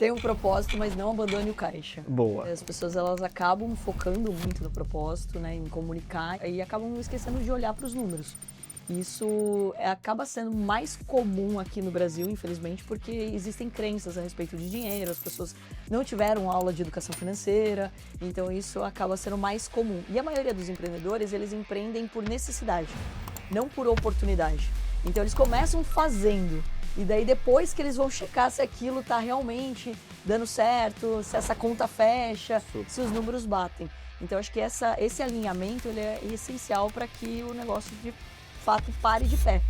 Tem um propósito, mas não abandone o caixa. Boa. As pessoas elas acabam focando muito no propósito, né, em comunicar, e acabam esquecendo de olhar para os números. Isso acaba sendo mais comum aqui no Brasil, infelizmente, porque existem crenças a respeito de dinheiro, as pessoas não tiveram aula de educação financeira, então isso acaba sendo mais comum. E a maioria dos empreendedores, eles empreendem por necessidade, não por oportunidade. Então eles começam fazendo, e daí depois que eles vão checar se aquilo está realmente dando certo, se essa conta fecha, se os números batem. Então acho que esse alinhamento ele é essencial para que o negócio de fato pare de pé.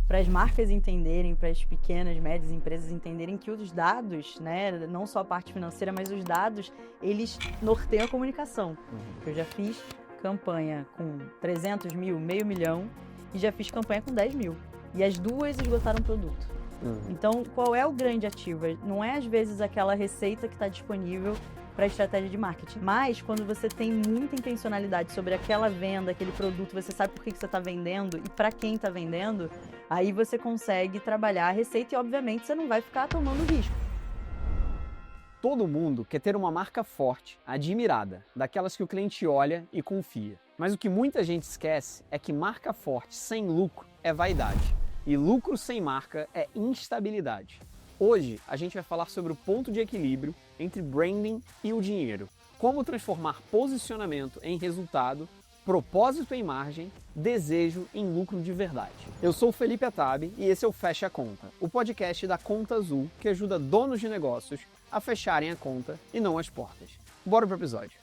Para as marcas entenderem, para as pequenas, médias empresas entenderem que os dados, né, não só a parte financeira, mas os dados, eles norteiam a comunicação. Eu já fiz campanha com 300 mil, meio milhão, e já fiz campanha com 10 mil. E as duas esgotaram o produto. Então, qual é o grande ativo? Não é, às vezes, aquela receita que está disponível para a estratégia de marketing. Mas, quando você tem muita intencionalidade sobre aquela venda, aquele produto, você sabe por que você está vendendo e para quem está vendendo, aí você consegue trabalhar a receita e, obviamente, você não vai ficar tomando risco. Todo mundo quer ter uma marca forte, admirada, daquelas que o cliente olha e confia. Mas o que muita gente esquece é que marca forte sem lucro é vaidade. E lucro sem marca é instabilidade. Hoje a gente vai falar sobre o ponto de equilíbrio entre branding e o dinheiro. Como transformar posicionamento em resultado, propósito em margem, desejo em lucro de verdade. Eu sou o Felipe Atabi e esse é o Fecha a Conta, o podcast da Conta Azul que ajuda donos de negócios a fecharem a conta e não as portas. Bora pro episódio.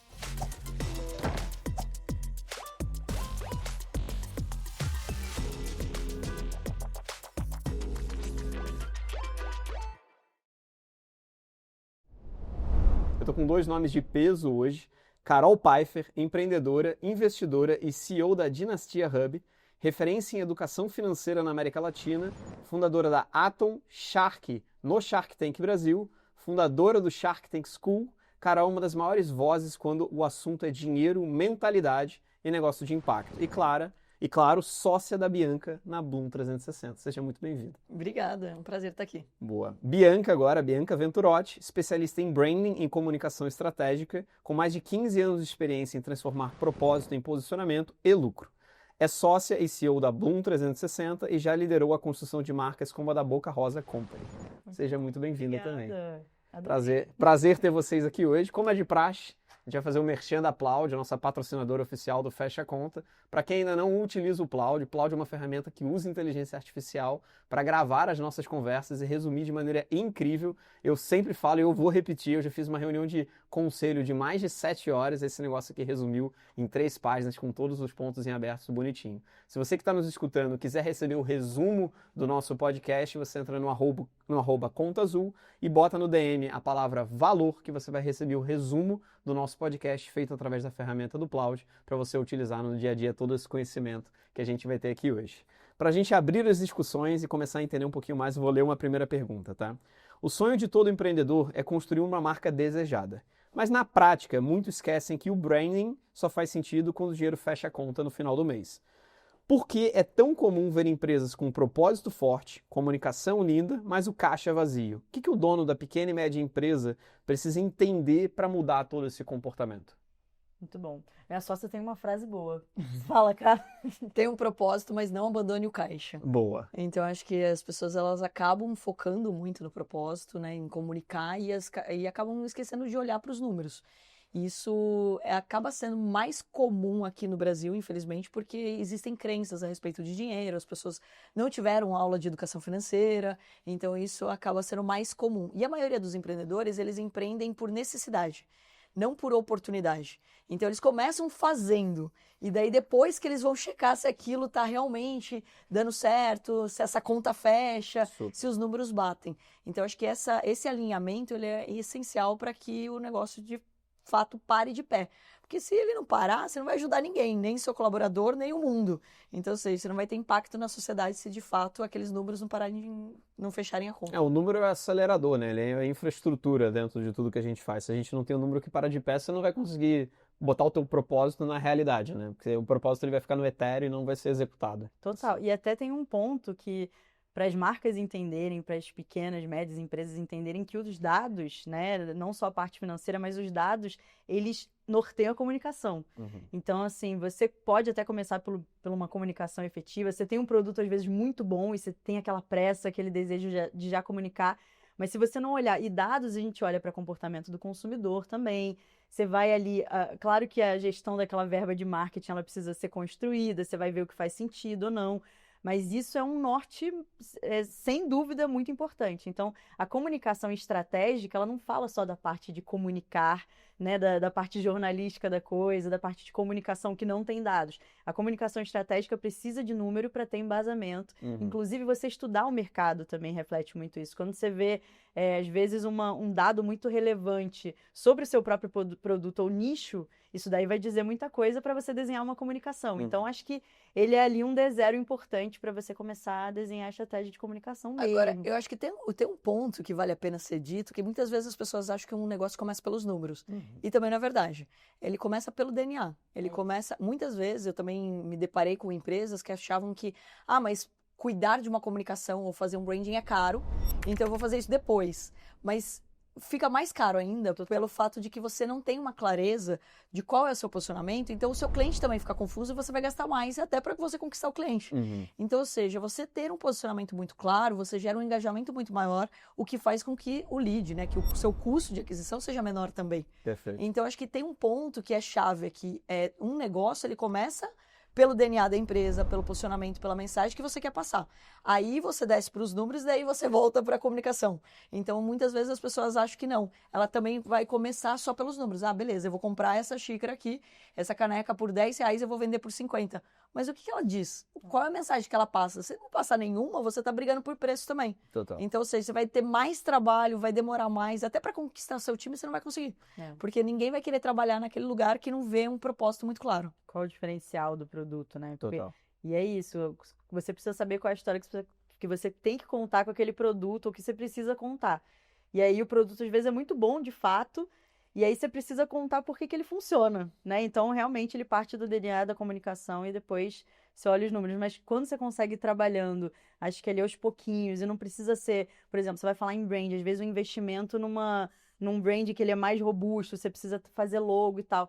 Eu tô com dois nomes de peso hoje. Carol Pfeiffer, empreendedora, investidora e CEO da Dinastia Hub, referência em educação financeira na América Latina, fundadora da Atom Shark no Shark Tank Brasil, fundadora do Shark Tank School. Carol é uma das maiores vozes quando o assunto é dinheiro, mentalidade e negócio de impacto. E claro, sócia da Bianca na Bloom 360. Seja muito bem-vinda. Obrigada, é um prazer estar aqui. Boa. Bianca Venturotti, especialista em branding e comunicação estratégica, com mais de 15 anos de experiência em transformar propósito em posicionamento e lucro. É sócia e CEO da Bloom 360 e já liderou a construção de marcas como a da Boca Rosa Company. Seja muito bem-vinda também. Prazer ter vocês aqui hoje. Como é de praxe, a gente vai fazer o merchan da Plaud, a nossa patrocinadora oficial do Fecha a Conta. Para quem ainda não utiliza o Plaud é uma ferramenta que usa inteligência artificial para gravar as nossas conversas e resumir de maneira incrível. Eu sempre falo e eu vou repetir, eu já fiz uma reunião de conselho de mais de 7 horas, esse negócio aqui resumiu em 3 páginas com todos os pontos em aberto, bonitinho. Se você que está nos escutando quiser receber o resumo do nosso podcast, você entra no arroba Conta Azul e bota no DM a palavra valor, que você vai receber o resumo do nosso podcast feito através da ferramenta do Plaud para você utilizar no dia a dia todo esse conhecimento que a gente vai ter aqui hoje. Para a gente abrir as discussões e começar a entender um pouquinho mais, eu vou ler uma primeira pergunta, tá? O sonho de todo empreendedor é construir uma marca desejada. Mas na prática, muitos esquecem que o branding só faz sentido quando o dinheiro fecha a conta no final do mês. Por que é tão comum ver empresas com um propósito forte, comunicação linda, mas o caixa é vazio? O que o dono da pequena e média empresa precisa entender para mudar todo esse comportamento? Muito bom. Minha sócia tem uma frase boa. Fala, cara. Tem um propósito, mas não abandone o caixa. Boa. Então acho que as pessoas elas acabam focando muito no propósito, né, em comunicar e acabam esquecendo de olhar para os números. Isso acaba sendo mais comum aqui no Brasil, infelizmente, porque existem crenças a respeito de dinheiro, as pessoas não tiveram aula de educação financeira, então isso acaba sendo mais comum. E a maioria dos empreendedores, eles empreendem por necessidade, não por oportunidade. Então eles começam fazendo, e daí depois que eles vão checar se aquilo está realmente dando certo, se essa conta fecha, se os números batem. Então acho que esse alinhamento ele é essencial para que o negócio de fato pare de pé. Porque se ele não parar, você não vai ajudar ninguém, nem seu colaborador, nem o mundo. Então, ou seja, você não vai ter impacto na sociedade se de fato aqueles números não fecharem a conta. O número é acelerador, né? Ele é a infraestrutura dentro de tudo que a gente faz. Se a gente não tem um número que para de pé, você não vai conseguir botar o teu propósito na realidade, né? Porque o propósito ele vai ficar no etéreo e não vai ser executado. Total. E até tem um ponto que para as marcas entenderem, para as pequenas, médias empresas entenderem que os dados, né, não só a parte financeira, mas os dados, eles norteiam a comunicação. Então, assim, você pode até começar por uma comunicação efetiva. Você tem um produto, às vezes, muito bom e você tem aquela pressa, aquele desejo de já comunicar. Mas se você não olhar, e dados a gente olha para comportamento do consumidor também. Você vai ali, claro que a gestão daquela verba de marketing, ela precisa ser construída, você vai ver o que faz sentido ou não. Mas isso é um norte, sem dúvida, muito importante. Então, a comunicação estratégica, ela não fala só da parte de comunicar, né, da parte jornalística da coisa, da parte de comunicação que não tem dados. A comunicação estratégica precisa de número para ter embasamento. Inclusive, você estudar o mercado também reflete muito isso. Quando você vê, às vezes, um dado muito relevante sobre o seu próprio produto ou nicho, isso daí vai dizer muita coisa para você desenhar uma comunicação. Então, acho que ele é ali um D0 importante para você começar a desenhar a estratégia de comunicação mesmo. Agora, eu acho que tem um ponto que vale a pena ser dito, que muitas vezes as pessoas acham que um negócio começa pelos números. E também não é verdade. Ele começa pelo DNA. Ele começa, muitas vezes, eu também me deparei com empresas que achavam que, mas cuidar de uma comunicação ou fazer um branding é caro, então eu vou fazer isso depois. Mas fica mais caro ainda pelo fato de que você não tem uma clareza de qual é o seu posicionamento, então o seu cliente também fica confuso e você vai gastar mais até para você conquistar o cliente. Então, ou seja, você ter um posicionamento muito claro, você gera um engajamento muito maior, o que faz com que o lead, né, que o seu custo de aquisição seja menor também. Perfeito. Então, acho que tem um ponto que é chave aqui, um negócio, ele começa pelo DNA da empresa, pelo posicionamento, pela mensagem que você quer passar. Aí você desce para os números e daí você volta para a comunicação. Então, muitas vezes as pessoas acham que não. Ela também vai começar só pelos números. Beleza, eu vou comprar essa xícara aqui, essa caneca por R$10, eu vou vender por 50. Mas o que ela diz? Qual é a mensagem que ela passa? Se não passar nenhuma, você está brigando por preço também. Total. Então, ou seja, você vai ter mais trabalho, vai demorar mais, até para conquistar seu time você não vai conseguir. Porque ninguém vai querer trabalhar naquele lugar que não vê um propósito muito claro. Qual o diferencial do produto, né? Total. E é isso, você precisa saber qual é a história que você tem que contar com aquele produto, ou que você precisa contar. E aí o produto, às vezes, é muito bom, de fato, e aí você precisa contar por que ele funciona, né? Então, realmente, ele parte do DNA da comunicação e depois você olha os números. Mas quando você consegue ir trabalhando, acho que ali aos pouquinhos, e não precisa ser... Por exemplo, você vai falar em brand, às vezes um investimento num brand que ele é mais robusto, você precisa fazer logo e tal.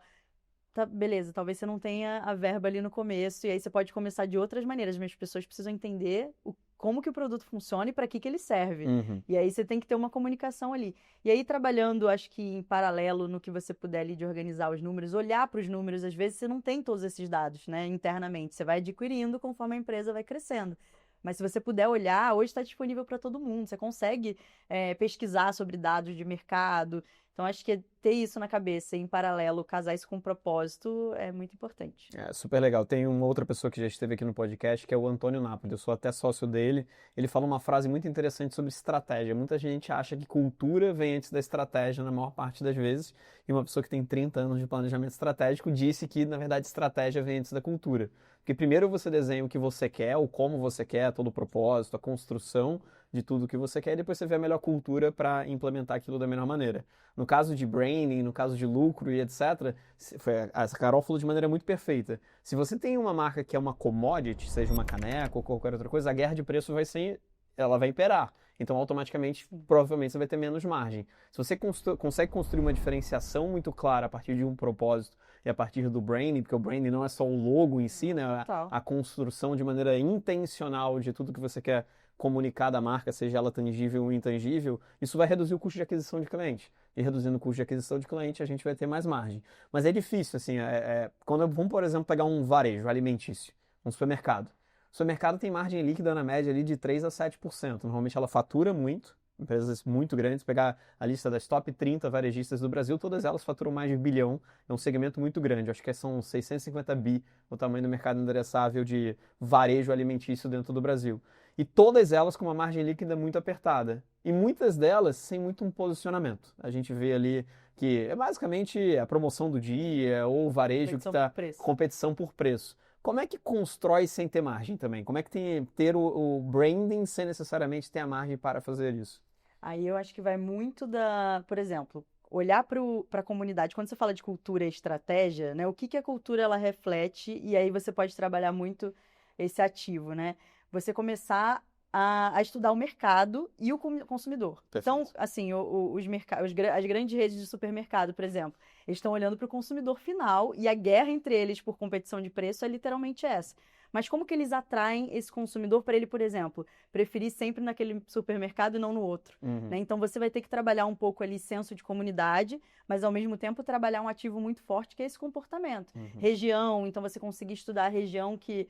Tá, beleza, talvez você não tenha a verba ali no começo, e aí você pode começar de outras maneiras, mas as pessoas precisam entender como que o produto funciona e para que ele serve. E aí você tem que ter uma comunicação ali. E aí, trabalhando, acho que em paralelo no que você puder ali de organizar os números, olhar para os números, às vezes você não tem todos esses dados, né, internamente. Você vai adquirindo conforme a empresa vai crescendo. Mas se você puder olhar, hoje está disponível para todo mundo. Você consegue pesquisar sobre dados de mercado. Então, acho que ter isso na cabeça e, em paralelo, casar isso com um propósito é muito importante. É super legal. Tem uma outra pessoa que já esteve aqui no podcast, que é o Antônio Napoli. Eu sou até sócio dele. Ele fala uma frase muito interessante sobre estratégia. Muita gente acha que cultura vem antes da estratégia, na maior parte das vezes. E uma pessoa que tem 30 anos de planejamento estratégico disse que, na verdade, estratégia vem antes da cultura. Porque primeiro você desenha o que você quer, o como você quer, todo o propósito, a construção de tudo que você quer, e depois você vê a melhor cultura para implementar aquilo da melhor maneira. No caso de branding, no caso de lucro e etc., essa Carol falou de maneira muito perfeita. Se você tem uma marca que é uma commodity, seja uma caneca ou qualquer outra coisa, a guerra de preço ela vai imperar. Então, automaticamente, provavelmente, você vai ter menos margem. Se você consegue construir uma diferenciação muito clara a partir de um propósito e a partir do branding, porque o branding não é só o logo em si, né? A construção de maneira intencional de tudo que você quer comunicar da marca, seja ela tangível ou intangível, isso vai reduzir o custo de aquisição de cliente. E reduzindo o custo de aquisição de cliente, a gente vai ter mais margem. Mas é difícil, assim, vamos, por exemplo, pegar um varejo alimentício, um supermercado. O supermercado tem margem líquida na média ali de 3% a 7%. Normalmente ela fatura muito, empresas muito grandes. Pegar a lista das top 30 varejistas do Brasil, todas elas faturam mais de 1 bilhão. É um segmento muito grande. Acho que são 650 bi o tamanho do mercado endereçável de varejo alimentício dentro do Brasil. E todas elas com uma margem líquida muito apertada. E muitas delas sem muito um posicionamento. A gente vê ali que é basicamente a promoção do dia ou o varejo que está competição por preço. Como é que constrói sem ter margem também? Como é que ter o branding sem necessariamente ter a margem para fazer isso? Aí eu acho que vai muito por exemplo, olhar para a comunidade. Quando você fala de cultura e estratégia, né, o que a cultura ela reflete, e aí você pode trabalhar muito esse ativo, né? Você começar a estudar o mercado e o consumidor. Perfeito. Então, assim, as grandes redes de supermercado, por exemplo, eles estão olhando para o consumidor final e a guerra entre eles por competição de preço é literalmente essa. Mas como que eles atraem esse consumidor para ele, por exemplo, preferir sempre naquele supermercado e não no outro? Né? Então, você vai ter que trabalhar um pouco ali senso de comunidade, mas ao mesmo tempo trabalhar um ativo muito forte que é esse comportamento. Região, então você conseguir estudar a região que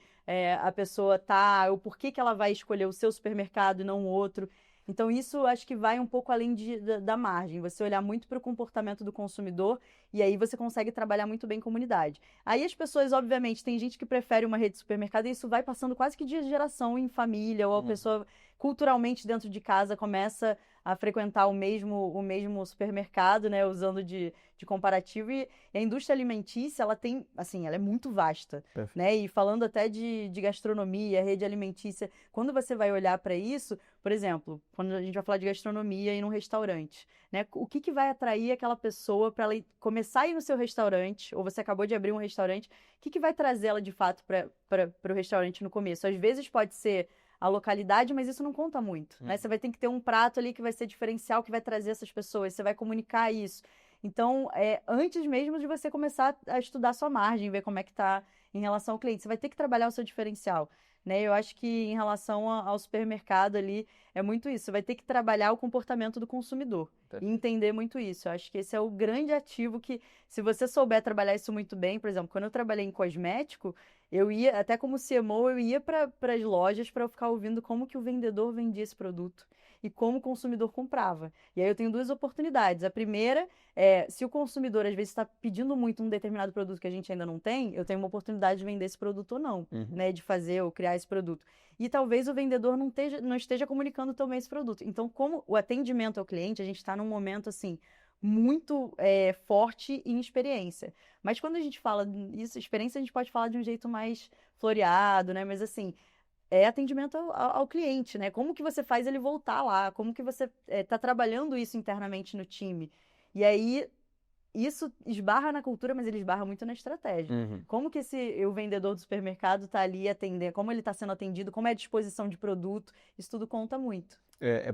a pessoa tá, o porquê que ela vai escolher o seu supermercado e não o outro. Então, isso acho que vai um pouco além da margem. Você olhar muito para o comportamento do consumidor e aí você consegue trabalhar muito bem comunidade. Aí as pessoas, obviamente, tem gente que prefere uma rede de supermercado e isso vai passando quase que de geração em família, ou a pessoa culturalmente dentro de casa começa a frequentar o mesmo supermercado, né, usando de comparativo. E a indústria alimentícia, ela tem, assim, ela é muito vasta, né? E falando até de gastronomia, rede alimentícia, quando você vai olhar para isso, por exemplo, quando a gente vai falar de gastronomia e num restaurante, né? O que vai atrair aquela pessoa para ela começar a ir no seu restaurante, ou você acabou de abrir um restaurante, o que vai trazer ela de fato para o restaurante no começo? Às vezes pode ser a localidade, mas isso não conta muito, né? Você vai ter que ter um prato ali que vai ser diferencial, que vai trazer essas pessoas, você vai comunicar isso. Então, antes mesmo de você começar a estudar sua margem, ver como é que está em relação ao cliente, você vai ter que trabalhar o seu diferencial, né? Eu acho que em relação ao supermercado ali, é muito isso. Você vai ter que trabalhar o comportamento do consumidor e entender muito isso. Eu acho que esse é o grande ativo que, se você souber trabalhar isso muito bem, por exemplo, quando eu trabalhei em cosmético, eu ia, até como CMO, eu ia para as lojas para eu ficar ouvindo como que o vendedor vendia esse produto e como o consumidor comprava. E aí eu tenho duas oportunidades. A primeira é, se o consumidor às vezes está pedindo muito um determinado produto que a gente ainda não tem, eu tenho uma oportunidade de vender esse produto ou não, né? De fazer ou criar esse produto. E talvez o vendedor não esteja comunicando também esse produto. Então, como o atendimento ao cliente, a gente está num momento assim muito forte em experiência. Mas quando a gente fala isso, experiência, a gente pode falar de um jeito mais floreado, né? Mas assim, é atendimento ao cliente, né? Como que você faz ele voltar lá? Como que você está trabalhando isso internamente no time? E aí, isso esbarra na cultura, mas ele esbarra muito na estratégia. Como que o vendedor do supermercado está ali atendendo, como ele está sendo atendido, como é a disposição de produto, isso tudo conta muito.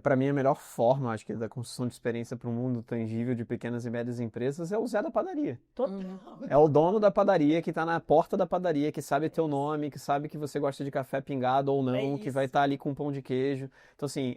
Para mim, a melhor forma, acho que, da construção de experiência para um mundo tangível de pequenas e médias empresas é o Zé da padaria. Total. É o dono da padaria que está na porta da padaria, que sabe teu nome, que sabe que você gosta de café pingado ou não, que vai estar ali com pão de queijo. Então, assim,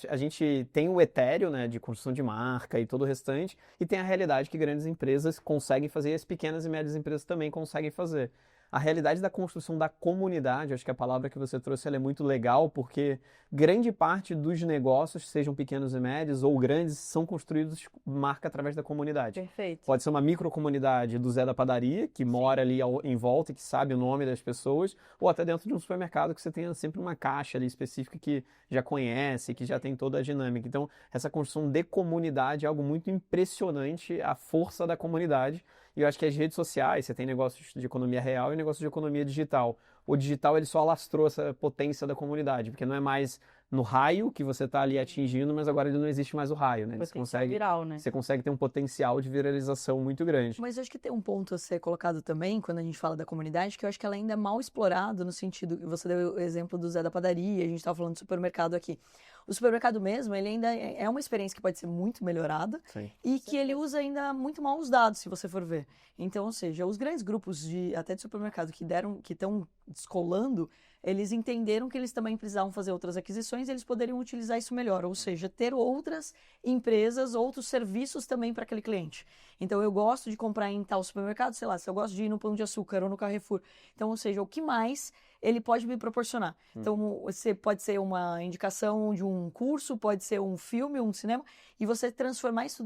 a gente tem o etéreo, né, de construção de marca e todo o restante, e tem a realidade que grandes empresas conseguem fazer e as pequenas e médias empresas também conseguem fazer. A realidade da construção da comunidade, acho que a palavra que você trouxe ela é muito legal, porque grande parte dos negócios, sejam pequenos e médios ou grandes, são construídos marca através da comunidade. Perfeito. Pode ser uma microcomunidade do Zé da Padaria, que mora ali em volta e que sabe o nome das pessoas, ou até dentro de um supermercado que você tenha sempre uma caixa ali específica que já conhece, que já tem toda a dinâmica. Então, essa construção de comunidade é algo muito impressionante, a força da comunidade. E eu acho que as redes sociais, você tem negócios de economia real e negócios de economia digital. O digital, ele só alastrou essa potência da comunidade, porque não é mais no raio que você está ali atingindo, mas agora ele não existe mais o raio, né? Viral, né? Você consegue ter um potencial de viralização muito grande. Mas eu acho que tem um ponto a ser colocado também, quando a gente fala da comunidade, que eu acho que ela ainda é mal explorada no sentido, você deu o exemplo do Zé da Padaria, a gente estava falando de supermercado aqui. O supermercado mesmo, ele ainda é uma experiência que pode ser muito melhorada. Sim. E que ele usa ainda muito mal os dados, se você for ver. Então, ou seja, os grandes grupos até de supermercado que estão descolando, eles entenderam que eles também precisavam fazer outras aquisições e eles poderiam utilizar isso melhor, ou seja, ter outras empresas, outros serviços também para aquele cliente. Então, eu gosto de comprar em tal supermercado, sei lá, se eu gosto de ir no Pão de Açúcar ou no Carrefour. Então, ou seja, o que mais ele pode me proporcionar? Então, você pode ser uma indicação de um curso, pode ser um filme, um cinema, e você transformar isso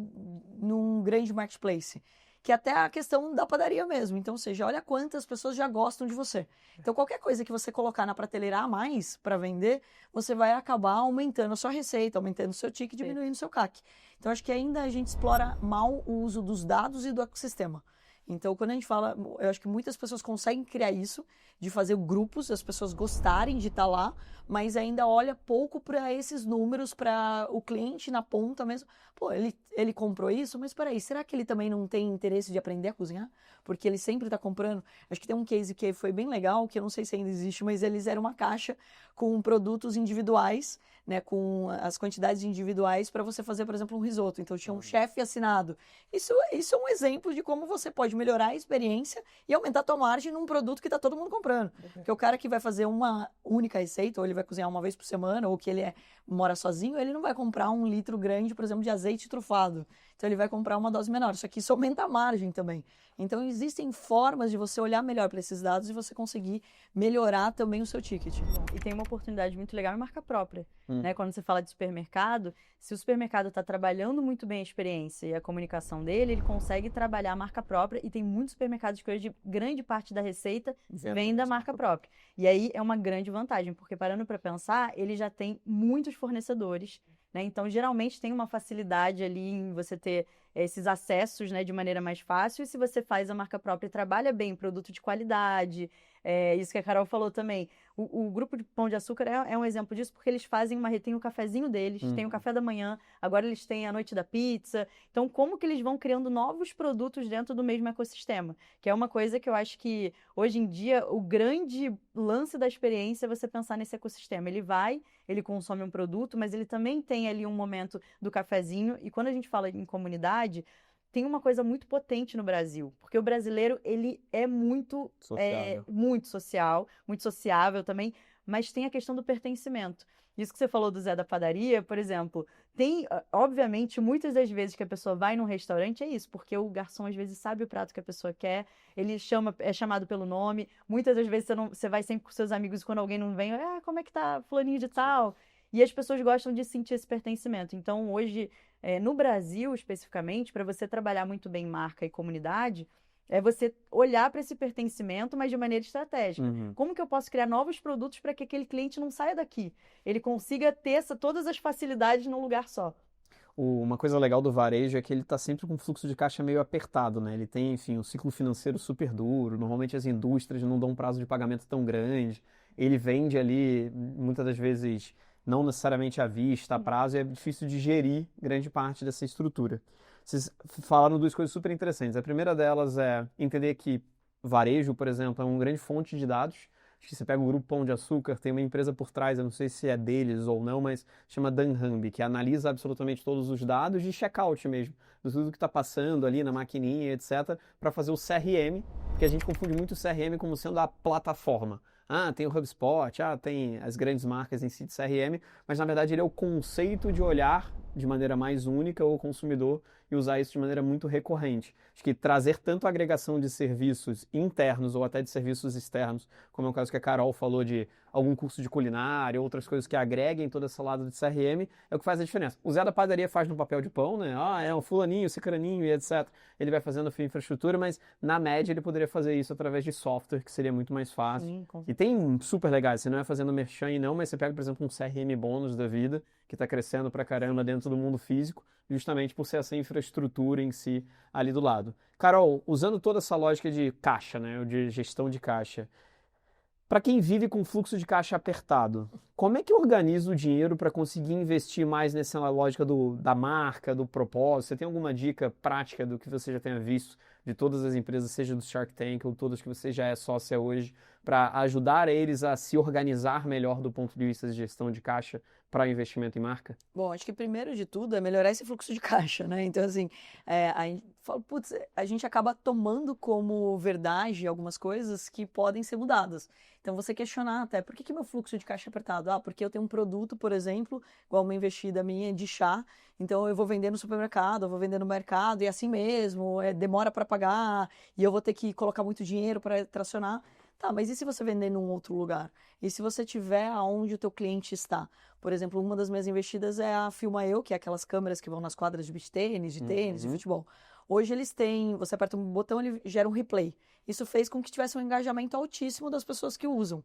num grande marketplace. Que até a questão da padaria mesmo. Então, ou seja, olha quantas pessoas já gostam de você. Então, qualquer coisa que você colocar na prateleira a mais para vender, você vai acabar aumentando a sua receita, aumentando o seu ticket, diminuindo o seu CAC. Então, acho que ainda a gente explora mal o uso dos dados e do ecossistema. Então, quando a gente fala, eu acho que muitas pessoas conseguem criar isso, de fazer grupos, as pessoas gostarem de estar lá, mas ainda olha pouco para esses números, para o cliente na ponta mesmo. Pô, ele comprou isso, mas peraí, será que ele também não tem interesse de aprender a cozinhar? Porque ele sempre está comprando. Acho que tem um case que foi bem legal, que eu não sei se ainda existe, mas eles eram uma caixa com produtos individuais, né, com as quantidades individuais para você fazer, por exemplo, um risoto. Então tinha um chefe assinado. Isso é um exemplo de como você pode melhorar a experiência e aumentar a tua margem num produto que está todo mundo comprando. Porque o cara que vai fazer uma única receita, ou ele vai cozinhar uma vez por semana, ou que ele mora sozinho, ele não vai comprar 1 litro grande, por exemplo, de azeite trufado. Então ele vai comprar uma dose menor. Só que isso aumenta a margem também. Então existem formas de você olhar melhor para esses dados e você conseguir melhorar também o seu ticket. E tem uma oportunidade muito legal em marca própria, né? Quando você fala de supermercado, se o supermercado está trabalhando muito bem a experiência e a comunicação dele, ele consegue trabalhar a marca própria, e tem muitos supermercados que hoje grande parte da receita vem da marca própria. E aí é uma grande vantagem, porque parando para pensar, ele já tem muitos fornecedores, né? Então, geralmente tem uma facilidade ali em você ter esses acessos, né, de maneira mais fácil. E se você faz a marca própria e trabalha bem, produto de qualidade, isso que a Carol falou também. O grupo de Pão de Açúcar é um exemplo disso, porque eles tem o cafezinho deles, tem o café da manhã, agora eles têm a noite da pizza. Então, como que eles vão criando novos produtos dentro do mesmo ecossistema? Que é uma coisa que eu acho que, hoje em dia, o grande lance da experiência é você pensar nesse ecossistema. Ele consome um produto, mas ele também tem ali um momento do cafezinho. E quando a gente fala em comunidade, tem uma coisa muito potente no Brasil, porque o brasileiro, ele é muito muito social, muito sociável também, mas tem a questão do pertencimento. Isso que você falou do Zé da Padaria, por exemplo, tem, obviamente, muitas das vezes que a pessoa vai num restaurante é isso, porque o garçom às vezes sabe o prato que a pessoa quer, ele é chamado pelo nome, muitas das vezes você vai sempre com seus amigos e quando alguém não vem, como é que tá fulaninho de tal? E as pessoas gostam de sentir esse pertencimento. Então, hoje, no Brasil, especificamente, para você trabalhar muito bem marca e comunidade, é você olhar para esse pertencimento, mas de maneira estratégica. Como que eu posso criar novos produtos para que aquele cliente não saia daqui? Ele consiga ter todas as facilidades num lugar só. Uma coisa legal do varejo é que ele está sempre com um fluxo de caixa meio apertado, né? Ele tem, enfim, um ciclo financeiro super duro. Normalmente as indústrias não dão um prazo de pagamento tão grande. Ele vende ali, muitas das vezes, não necessariamente à vista, a prazo, e é difícil de gerir grande parte dessa estrutura. Vocês falaram duas coisas super interessantes. A primeira delas é entender que varejo, por exemplo, é uma grande fonte de dados. Acho que você pega o Grupo Pão de Açúcar, tem uma empresa por trás, eu não sei se é deles ou não, mas chama dunnhumby, que analisa absolutamente todos os dados de checkout mesmo, de tudo que está passando ali na maquininha, etc., para fazer o CRM, porque a gente confunde muito o CRM como sendo a plataforma. Tem o HubSpot, tem as grandes marcas em si de CRM, mas na verdade ele é o conceito de olhar de maneira mais única o consumidor e usar isso de maneira muito recorrente. Acho que trazer tanto a agregação de serviços internos ou até de serviços externos, como é o caso que a Carol falou de algum curso de culinária, outras coisas que agreguem todo esse lado de CRM, é o que faz a diferença. O Zé da Padaria faz no papel de pão, né? É um fulaninho, cicraninho e etc. Ele vai fazendo a infraestrutura, mas na média ele poderia fazer isso através de software, que seria muito mais fácil. Sim, e tem super legais, você não é fazendo merchan e não, mas você pega, por exemplo, um CRM bônus da vida, que está crescendo pra caramba dentro do mundo físico, justamente por ser essa infraestrutura em si ali do lado. Carol, usando toda essa lógica de caixa, né, de gestão de caixa, para quem vive com fluxo de caixa apertado, como é que organiza o dinheiro para conseguir investir mais nessa lógica da marca, do propósito? Você tem alguma dica prática do que você já tenha visto de todas as empresas, seja do Shark Tank ou todas que você já é sócia hoje, para ajudar eles a se organizar melhor do ponto de vista de gestão de caixa para investimento em marca? Bom, acho que primeiro de tudo é melhorar esse fluxo de caixa, né? Então, assim, a gente fala, a gente acaba tomando como verdade algumas coisas que podem ser mudadas. Então, você questionar até, por que meu fluxo de caixa é apertado? Porque eu tenho um produto, por exemplo, igual uma investida minha de chá, então eu vou vender no supermercado, eu vou vender no mercado, e é assim mesmo, demora para pagar, e eu vou ter que colocar muito dinheiro para tracionar. Tá, mas e se você vender num outro lugar? E se você tiver aonde o teu cliente está? Por exemplo, uma das minhas investidas é a Filma Eu, que é aquelas câmeras que vão nas quadras de beach tênis, de tênis, de futebol. Hoje eles têm, você aperta um botão, ele gera um replay. Isso fez com que tivesse um engajamento altíssimo das pessoas que usam.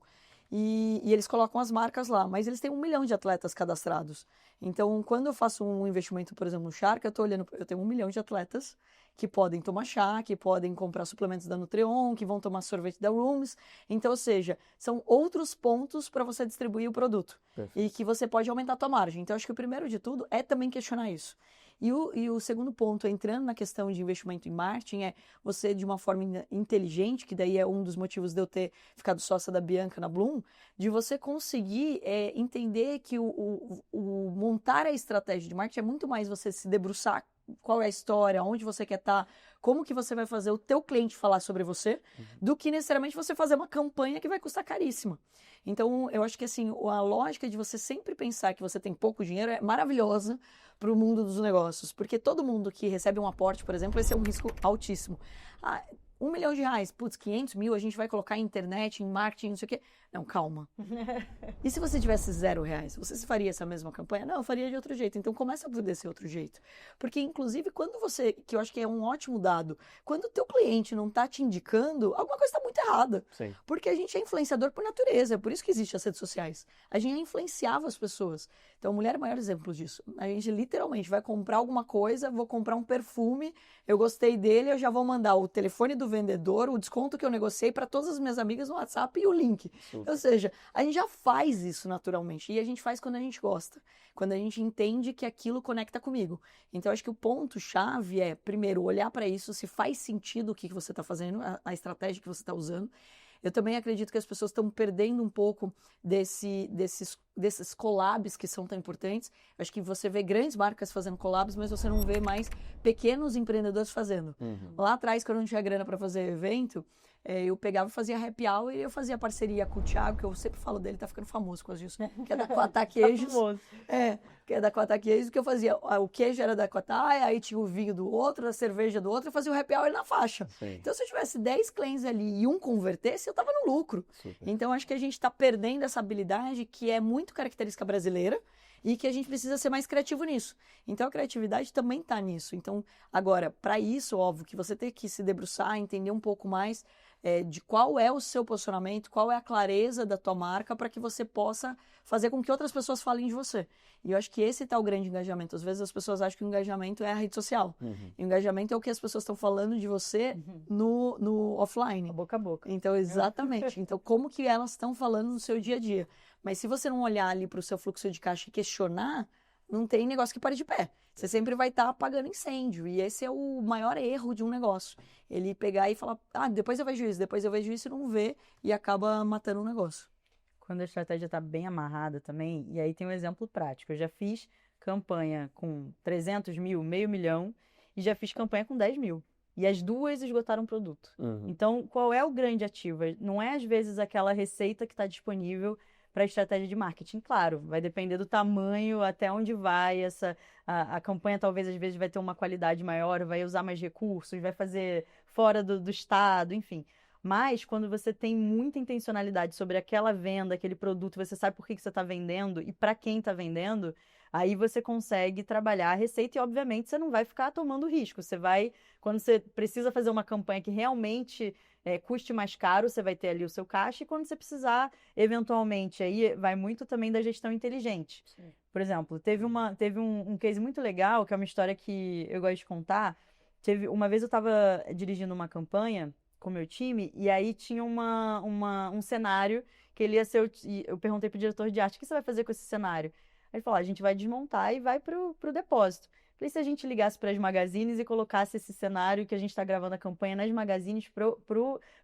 e eles colocam as marcas lá, mas eles têm 1 milhão de atletas cadastrados. Então, quando eu faço um investimento, por exemplo, no Shark, eu tenho 1 milhão de atletas que podem tomar chá, que podem comprar suplementos da Nutrion, que vão tomar sorvete da Rooms. Então, ou seja, são outros pontos para você distribuir o produto. Perfeito. E que você pode aumentar a tua margem. Então, acho que o primeiro de tudo é também questionar isso. E o segundo ponto, entrando na questão de investimento em marketing, é você, de uma forma inteligente, que daí é um dos motivos de eu ter ficado sócia da Bianca na Bloom, de você conseguir entender que o montar a estratégia de marketing é muito mais você se debruçar qual é a história, onde você quer estar, como que você vai fazer o teu cliente falar sobre você, do que necessariamente você fazer uma campanha que vai custar caríssima. Então, eu acho que assim, a lógica de você sempre pensar que você tem pouco dinheiro é maravilhosa para o mundo dos negócios, porque todo mundo que recebe um aporte, por exemplo, esse é um risco altíssimo. Ah, R$1 milhão, putz, 500 mil a gente vai colocar em internet, em marketing, não sei o quê. Não, calma. E se você tivesse R$0, você faria essa mesma campanha? Não, eu faria de outro jeito. Então começa a fazer desse outro jeito. Porque, inclusive, quando você, que eu acho que é um ótimo dado, quando o teu cliente não está te indicando, alguma coisa está muito errada. Sim. Porque a gente é influenciador por natureza, é por isso que existem as redes sociais. A gente influenciava as pessoas. Então, a mulher é o maior exemplo disso. A gente literalmente vai comprar alguma coisa, vou comprar um perfume, eu gostei dele, eu já vou mandar o telefone do vendedor, o desconto que eu negociei para todas as minhas amigas no WhatsApp e o link. Ou seja, a gente já faz isso naturalmente. E a gente faz quando a gente gosta. Quando a gente entende que aquilo conecta comigo. Então, acho que o ponto-chave é, primeiro, olhar para isso, se faz sentido o que você está fazendo, a estratégia que você está usando. Eu também acredito que as pessoas estão perdendo um pouco desses collabs que são tão importantes. Eu acho que você vê grandes marcas fazendo collabs, mas você não vê mais pequenos empreendedores fazendo. Lá atrás, quando eu não tinha grana para fazer evento, eu pegava e fazia happy hour e eu fazia parceria com o Thiago, que eu sempre falo dele, tá ficando famoso com disso, que é da Quatá Queijos. Que é da Quatá Queijos, que eu fazia, o queijo era da Quatá, aí tinha o vinho do outro, a cerveja do outro, eu fazia o happy hour na faixa. Sim. Então, se eu tivesse 10 clientes ali e um convertesse, eu tava no lucro. Super. Então, acho que a gente tá perdendo essa habilidade que é muito característica brasileira, e que a gente precisa ser mais criativo nisso. Então, a criatividade também está nisso. Então, agora, para isso, óbvio, que você tem que se debruçar, entender um pouco mais de qual é o seu posicionamento, qual é a clareza da tua marca, para que você possa fazer com que outras pessoas falem de você. E eu acho que esse tá o grande engajamento. Às vezes as pessoas acham que o engajamento é a rede social. E o engajamento é o que as pessoas estão falando de você no offline. Boca a boca. Então, exatamente. Então, como que elas estão falando no seu dia a dia? Mas se você não olhar ali para o seu fluxo de caixa e questionar, não tem negócio que pare de pé. Você sempre vai estar apagando incêndio. E esse é o maior erro de um negócio. Ele pegar e falar, depois eu vejo isso e não vê, e acaba matando o negócio. Quando a estratégia está bem amarrada também, e aí tem um exemplo prático. Eu já fiz campanha com 300 mil, R$500 mil, e já fiz campanha com 10 mil. E as duas esgotaram o produto. Então, qual é o grande ativo? Não é, às vezes, aquela receita que está disponível para a estratégia de marketing. Claro, vai depender do tamanho, até onde vai a campanha, talvez às vezes vai ter uma qualidade maior, vai usar mais recursos, vai fazer fora do estado, enfim. Mas quando você tem muita intencionalidade sobre aquela venda, aquele produto, você sabe por que você está vendendo e para quem está vendendo, aí você consegue trabalhar a receita e, obviamente, você não vai ficar tomando risco. Você vai, quando você precisa fazer uma campanha que realmente custe mais caro, você vai ter ali o seu caixa, e quando você precisar, eventualmente, aí vai muito também da gestão inteligente. Sim. Por exemplo, teve um case muito legal, que é uma história que eu gosto de contar. Uma vez eu estava dirigindo uma campanha com o meu time, e aí tinha um cenário que ele ia ser... Eu perguntei pro diretor de arte, o que você vai fazer com esse cenário? Ele falou, a gente vai desmontar e vai pro depósito. Falei, se a gente ligasse para as magazines e colocasse esse cenário que a gente está gravando a campanha nas magazines para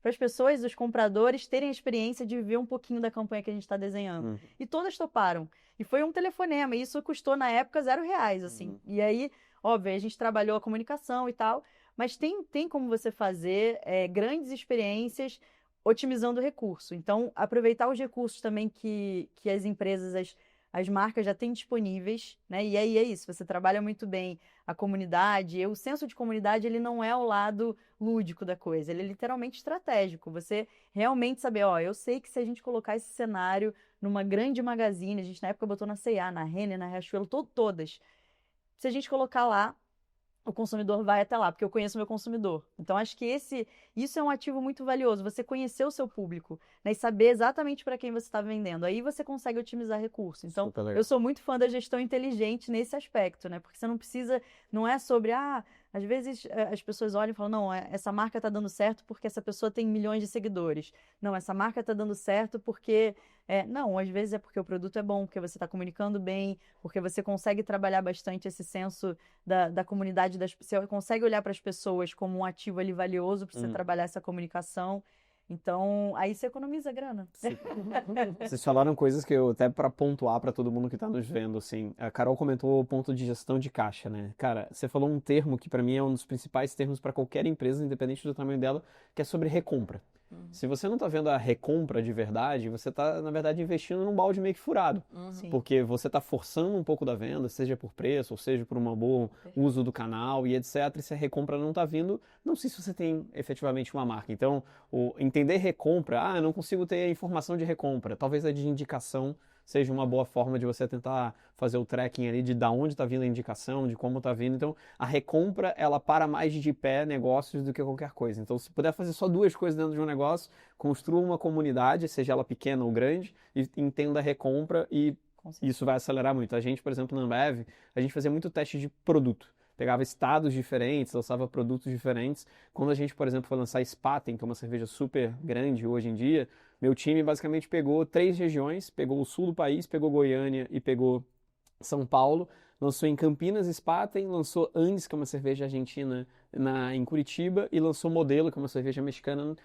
as pessoas, os compradores, terem a experiência de ver um pouquinho da campanha que a gente está desenhando. E todas toparam. E foi um telefonema, e isso custou na época R$0, assim. E aí, óbvio, a gente trabalhou a comunicação e tal, mas tem como você fazer grandes experiências otimizando o recurso. Então, aproveitar os recursos também que as empresas, as marcas já têm disponíveis, né? E aí é isso, você trabalha muito bem a comunidade. O senso de comunidade, ele não é o lado lúdico da coisa, ele é literalmente estratégico. Você realmente saber, eu sei que se a gente colocar esse cenário numa grande magazine, a gente na época botou na C&A, na Renner, na Riachuelo, todas. Se a gente colocar lá, o consumidor vai até lá, porque eu conheço o meu consumidor. Então, acho que isso é um ativo muito valioso, você conhecer o seu público, né, e saber exatamente para quem você está vendendo. Aí você consegue otimizar recursos. Então, Super legal. eu sou muito fã da gestão inteligente nesse aspecto, né? Porque você não precisa, não é sobre, às vezes as pessoas olham e falam, não, essa marca está dando certo porque essa pessoa tem milhões de seguidores. Não, essa marca está dando certo porque... não, às vezes é porque o produto é bom, porque você está comunicando bem, porque você consegue trabalhar bastante esse senso da comunidade, você consegue olhar para as pessoas como um ativo ali valioso para você trabalhar essa comunicação. Então, aí você economiza grana. Vocês falaram coisas que eu, até para pontuar para todo mundo que tá nos vendo, assim, a Carol comentou o ponto de gestão de caixa, né? Cara, você falou um termo que para mim é um dos principais termos para qualquer empresa, independente do tamanho dela, que é sobre recompra. Se você não tá vendo a recompra de verdade, você tá, na verdade, investindo num balde meio que furado. Sim. Porque você tá forçando um pouco da venda, seja por preço, ou seja por um bom uso do canal e etc. E se a recompra não tá vindo, não sei se você tem efetivamente uma marca. Então, entender recompra, eu não consigo ter informação de recompra. Talvez a de indicação seja uma boa forma de você tentar fazer o tracking ali de onde está vindo a indicação, de como está vindo. Então, a recompra, ela para mais de pé negócios do que qualquer coisa. Então, se puder fazer só duas coisas dentro de um negócio, construa uma comunidade, seja ela pequena ou grande, e entenda a recompra e isso vai acelerar muito. A gente, por exemplo, na Ambev, a gente fazia muito teste de produto. Pegava estados diferentes, lançava produtos diferentes. Quando a gente, por exemplo, foi lançar Spaten, que é uma cerveja super grande hoje em dia, meu time basicamente pegou 3 regiões, pegou o sul do país, pegou Goiânia e pegou São Paulo, lançou em Campinas Spaten, lançou Andes, que é uma cerveja argentina em Curitiba, e lançou Modelo, que é uma cerveja mexicana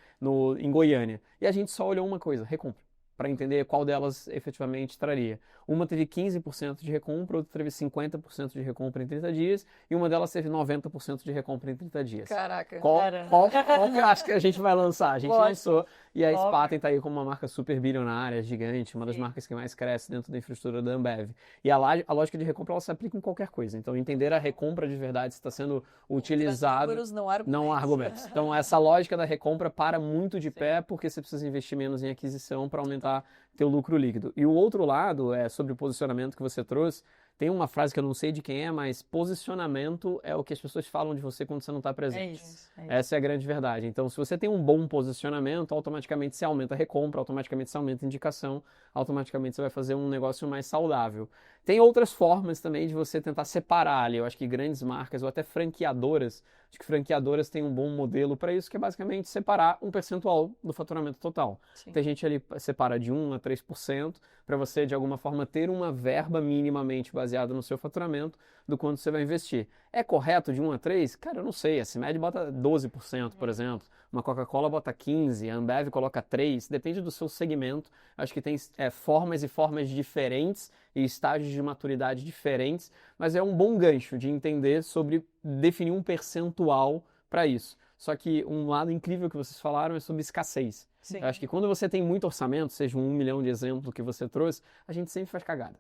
em Goiânia. E a gente só olhou uma coisa, recompra, para entender qual delas efetivamente traria. Uma teve 15% de recompra, outra teve 50% de recompra em 30 dias, e uma delas teve 90% de recompra em 30 dias. Caraca. Qual que eu acho que a gente vai lançar? A gente lançou, e a Óbvio. Spaten tá aí como uma marca super bilionária, gigante, uma das marcas que mais cresce dentro da infraestrutura da Ambev. E a lógica de recompra, ela se aplica em qualquer coisa. Então, entender a recompra de verdade, se está sendo utilizado... Números, não argumentos. Não há argumentos. Então, essa lógica da recompra para muito de pé, porque você precisa investir menos em aquisição para aumentar teu lucro líquido. E o outro lado, sobre o posicionamento que você trouxe, tem uma frase que eu não sei de quem é, mas posicionamento é o que as pessoas falam de você quando você não está presente. É isso. Essa é a grande verdade. Então, se você tem um bom posicionamento, automaticamente você aumenta a recompra, automaticamente você aumenta a indicação, automaticamente você vai fazer um negócio mais saudável. Tem outras formas também de você tentar separar ali. Eu acho que grandes marcas ou até franqueadoras, acho que franqueadoras têm um bom modelo para isso, que é basicamente separar um percentual do faturamento total. Sim. Tem gente ali que separa de 1 a 3% para você, de alguma forma, ter uma verba minimamente baseada no seu faturamento do quanto você vai investir. É correto de 1 a 3? Cara, eu não sei. A CIMED bota 12%, por exemplo. Uma Coca-Cola bota 15%, a Ambev coloca 3%. Depende do seu segmento. Acho que tem formas e formas diferentes e estágios de maturidade diferentes, mas é um bom gancho de entender sobre definir um percentual para isso. Só que um lado incrível que vocês falaram é sobre escassez. Sim. Eu acho que quando você tem muito orçamento, seja 1 milhão de exemplo que você trouxe, a gente sempre faz cagada.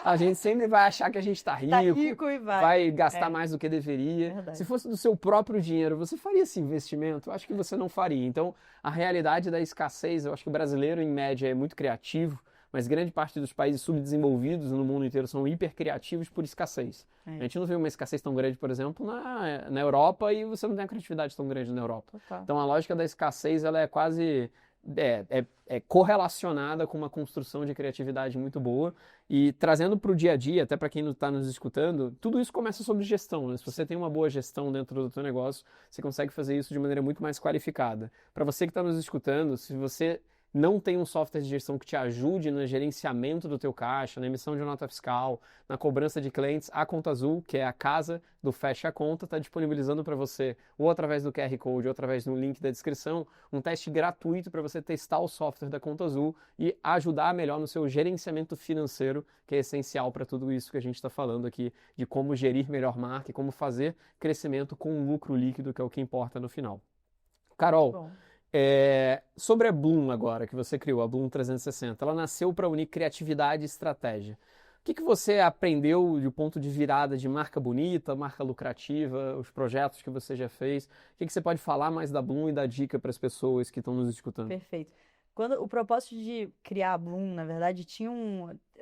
A gente sempre vai achar que a gente tá rico E vai gastar mais do que deveria. Verdade. Se fosse do seu próprio dinheiro, você faria esse investimento? Eu acho que você não faria. Então, a realidade da escassez, eu acho que o brasileiro, em média, é muito criativo, mas grande parte dos países subdesenvolvidos no mundo inteiro são hipercriativos por escassez. A gente não vê uma escassez tão grande, por exemplo, na Europa, e você não tem uma criatividade tão grande na Europa. Total. Então, a lógica da escassez, ela é quase... É correlacionada com uma construção de criatividade muito boa e trazendo para o dia a dia, até para quem não está nos escutando, tudo isso começa sobre gestão, né? Se você tem uma boa gestão dentro do teu negócio, você consegue fazer isso de maneira muito mais qualificada. Para você que está nos escutando, se você não tem um software de gestão que te ajude no gerenciamento do teu caixa, na emissão de nota fiscal, na cobrança de clientes, a Conta Azul, que é a casa do Fecha a Conta, está disponibilizando para você, ou através do QR Code, ou através do link da descrição, um teste gratuito para você testar o software da Conta Azul e ajudar melhor no seu gerenciamento financeiro, que é essencial para tudo isso que a gente está falando aqui, de como gerir melhor marca e como fazer crescimento com um lucro líquido, que é o que importa no final. Carol, Bom. Sobre a Bloom agora, que você criou, a Bloom 360, ela nasceu para unir criatividade e estratégia. O que você aprendeu de ponto de virada de marca bonita, marca lucrativa, os projetos que você já fez? O que você pode falar mais da Bloom e dar dica para as pessoas que estão nos escutando? Perfeito. Quando o propósito de criar a Bloom, na verdade,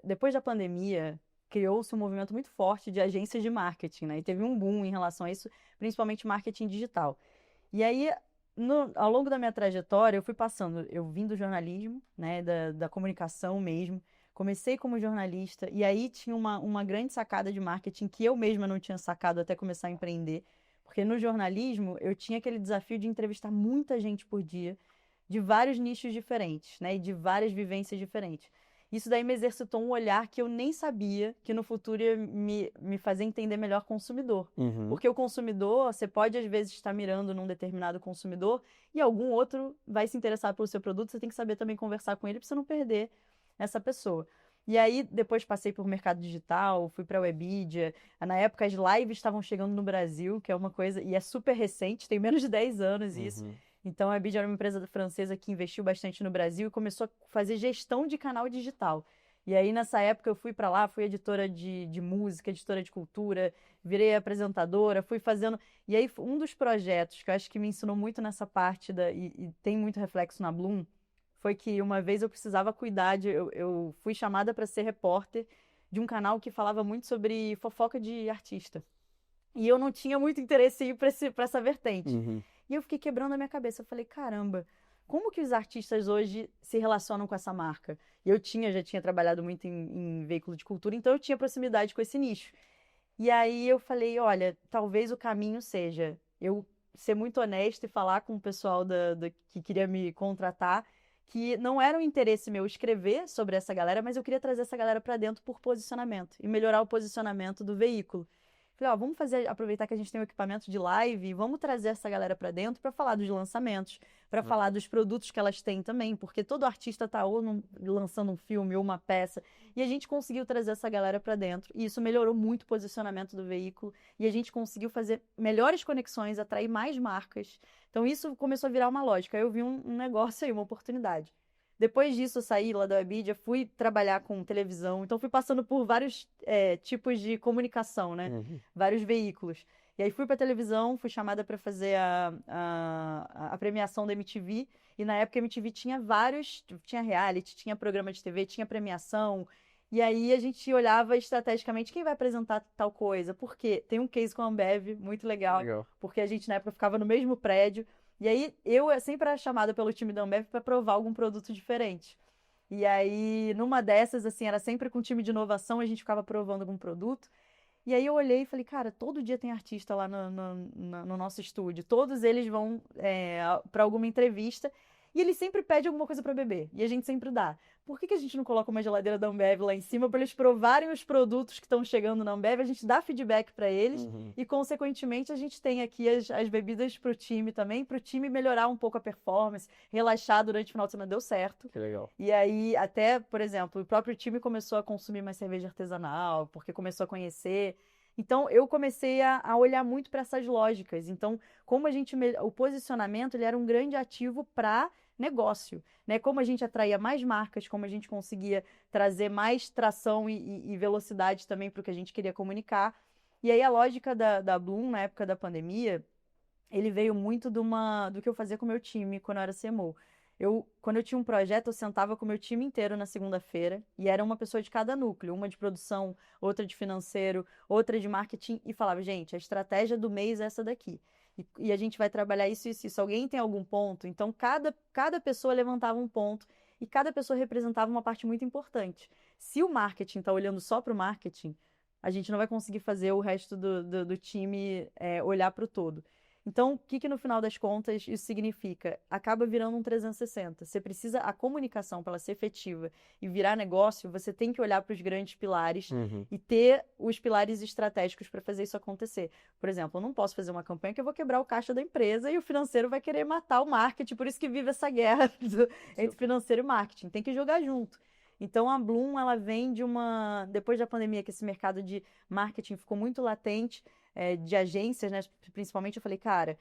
depois da pandemia, criou-se um movimento muito forte de agências de marketing, né? E teve um boom em relação a isso, principalmente marketing digital. E aí, ao longo da minha trajetória, eu fui passando, eu vim do jornalismo, né, da comunicação mesmo, comecei como jornalista, e aí tinha uma grande sacada de marketing que eu mesma não tinha sacado até começar a empreender, porque no jornalismo eu tinha aquele desafio de entrevistar muita gente por dia, de vários nichos diferentes, né, e de várias vivências diferentes. Isso daí me exercitou um olhar que eu nem sabia que no futuro ia me fazer entender melhor o consumidor. Porque o consumidor, você pode às vezes estar mirando num determinado consumidor e algum outro vai se interessar pelo seu produto, você tem que saber também conversar com ele para você não perder essa pessoa. E aí, depois passei por mercado digital, fui para a Webidia. Na época, as lives estavam chegando no Brasil, que é uma coisa... E é super recente, tem menos de 10 anos isso. Então, a Webidia era uma empresa francesa que investiu bastante no Brasil e começou a fazer gestão de canal digital. E aí, nessa época, eu fui para lá, fui editora de música, editora de cultura, virei apresentadora, fui fazendo... E aí, um dos projetos que eu acho que me ensinou muito nessa parte, e tem muito reflexo na Bloom, foi que uma vez eu precisava cuidar eu fui chamada para ser repórter de um canal que falava muito sobre fofoca de artista. E eu não tinha muito interesse em ir para essa vertente. E eu fiquei quebrando a minha cabeça. Eu falei, caramba, como que os artistas hoje se relacionam com essa marca? E eu já tinha trabalhado muito em veículo de cultura, então eu tinha proximidade com esse nicho. E aí eu falei, olha, talvez o caminho seja eu ser muito honesta e falar com o pessoal que queria me contratar, que não era um interesse meu escrever sobre essa galera, mas eu queria trazer essa galera para dentro por posicionamento e melhorar o posicionamento do veículo. Falei, ó, vamos aproveitar que a gente tem um equipamento de live e vamos trazer essa galera para dentro para falar dos lançamentos, para falar dos produtos que elas têm também, porque todo artista tá lançando um filme ou uma peça, e a gente conseguiu trazer essa galera para dentro, e isso melhorou muito o posicionamento do veículo, e a gente conseguiu fazer melhores conexões, atrair mais marcas. Então isso começou a virar uma lógica. Aí eu vi um negócio aí, uma oportunidade. Depois disso, eu saí lá da Webidia, fui trabalhar com televisão. Então, fui passando por vários tipos de comunicação, né? Vários veículos. E aí, fui para televisão, fui chamada para fazer a premiação da MTV. E, na época, a MTV tinha tinha reality, tinha programa de TV, tinha premiação. E aí, a gente olhava estrategicamente quem vai apresentar tal coisa. Por quê? Tem um case com a Ambev, muito legal. Porque a gente, na época, ficava no mesmo prédio. E aí, eu sempre era chamada pelo time da Ambev para provar algum produto diferente. E aí, numa dessas, assim, era sempre com o time de inovação, a gente ficava provando algum produto. E aí eu olhei e falei, cara, todo dia tem artista lá no nosso estúdio. Todos eles vão para alguma entrevista e eles sempre pedem alguma coisa para beber. E a gente sempre dá. Por que a gente não coloca uma geladeira da Ambev lá em cima para eles provarem os produtos que estão chegando na Ambev? A gente dá feedback para eles e, consequentemente, a gente tem aqui as bebidas para o time também, para o time melhorar um pouco a performance, relaxar durante o final de semana. Deu certo. Que legal. E aí, até, por exemplo, o próprio time começou a consumir mais cerveja artesanal, porque começou a conhecer. Então, eu comecei a olhar muito para essas lógicas. Então, como o posicionamento ele era um grande ativo para negócio, né? Como a gente atraía mais marcas, como a gente conseguia trazer mais tração e velocidade também para o que a gente queria comunicar. E aí, a lógica da Bloom, na época da pandemia, ele veio muito do que eu fazia com o meu time quando eu era CMO. Quando eu tinha um projeto, eu sentava com o meu time inteiro na segunda-feira e era uma pessoa de cada núcleo, uma de produção, outra de financeiro, outra de marketing e falava, gente, a estratégia do mês é essa daqui. E a gente vai trabalhar isso e isso, isso. Alguém tem algum ponto? Então, cada pessoa levantava um ponto e cada pessoa representava uma parte muito importante. Se o marketing está olhando só para o marketing, a gente não vai conseguir fazer o resto do time olhar para o todo. Então, o que no final das contas isso significa? Acaba virando um 360. Você precisa, a comunicação, para ela ser efetiva e virar negócio, você tem que olhar para os grandes pilares e ter os pilares estratégicos para fazer isso acontecer. Por exemplo, eu não posso fazer uma campanha que eu vou quebrar o caixa da empresa e o financeiro vai querer matar o marketing, por isso que vive essa guerra entre financeiro e marketing. Tem que jogar junto. Então, a Bloom, ela vem depois da pandemia, que esse mercado de marketing ficou muito latente, de agências, né? Principalmente, eu falei, cara,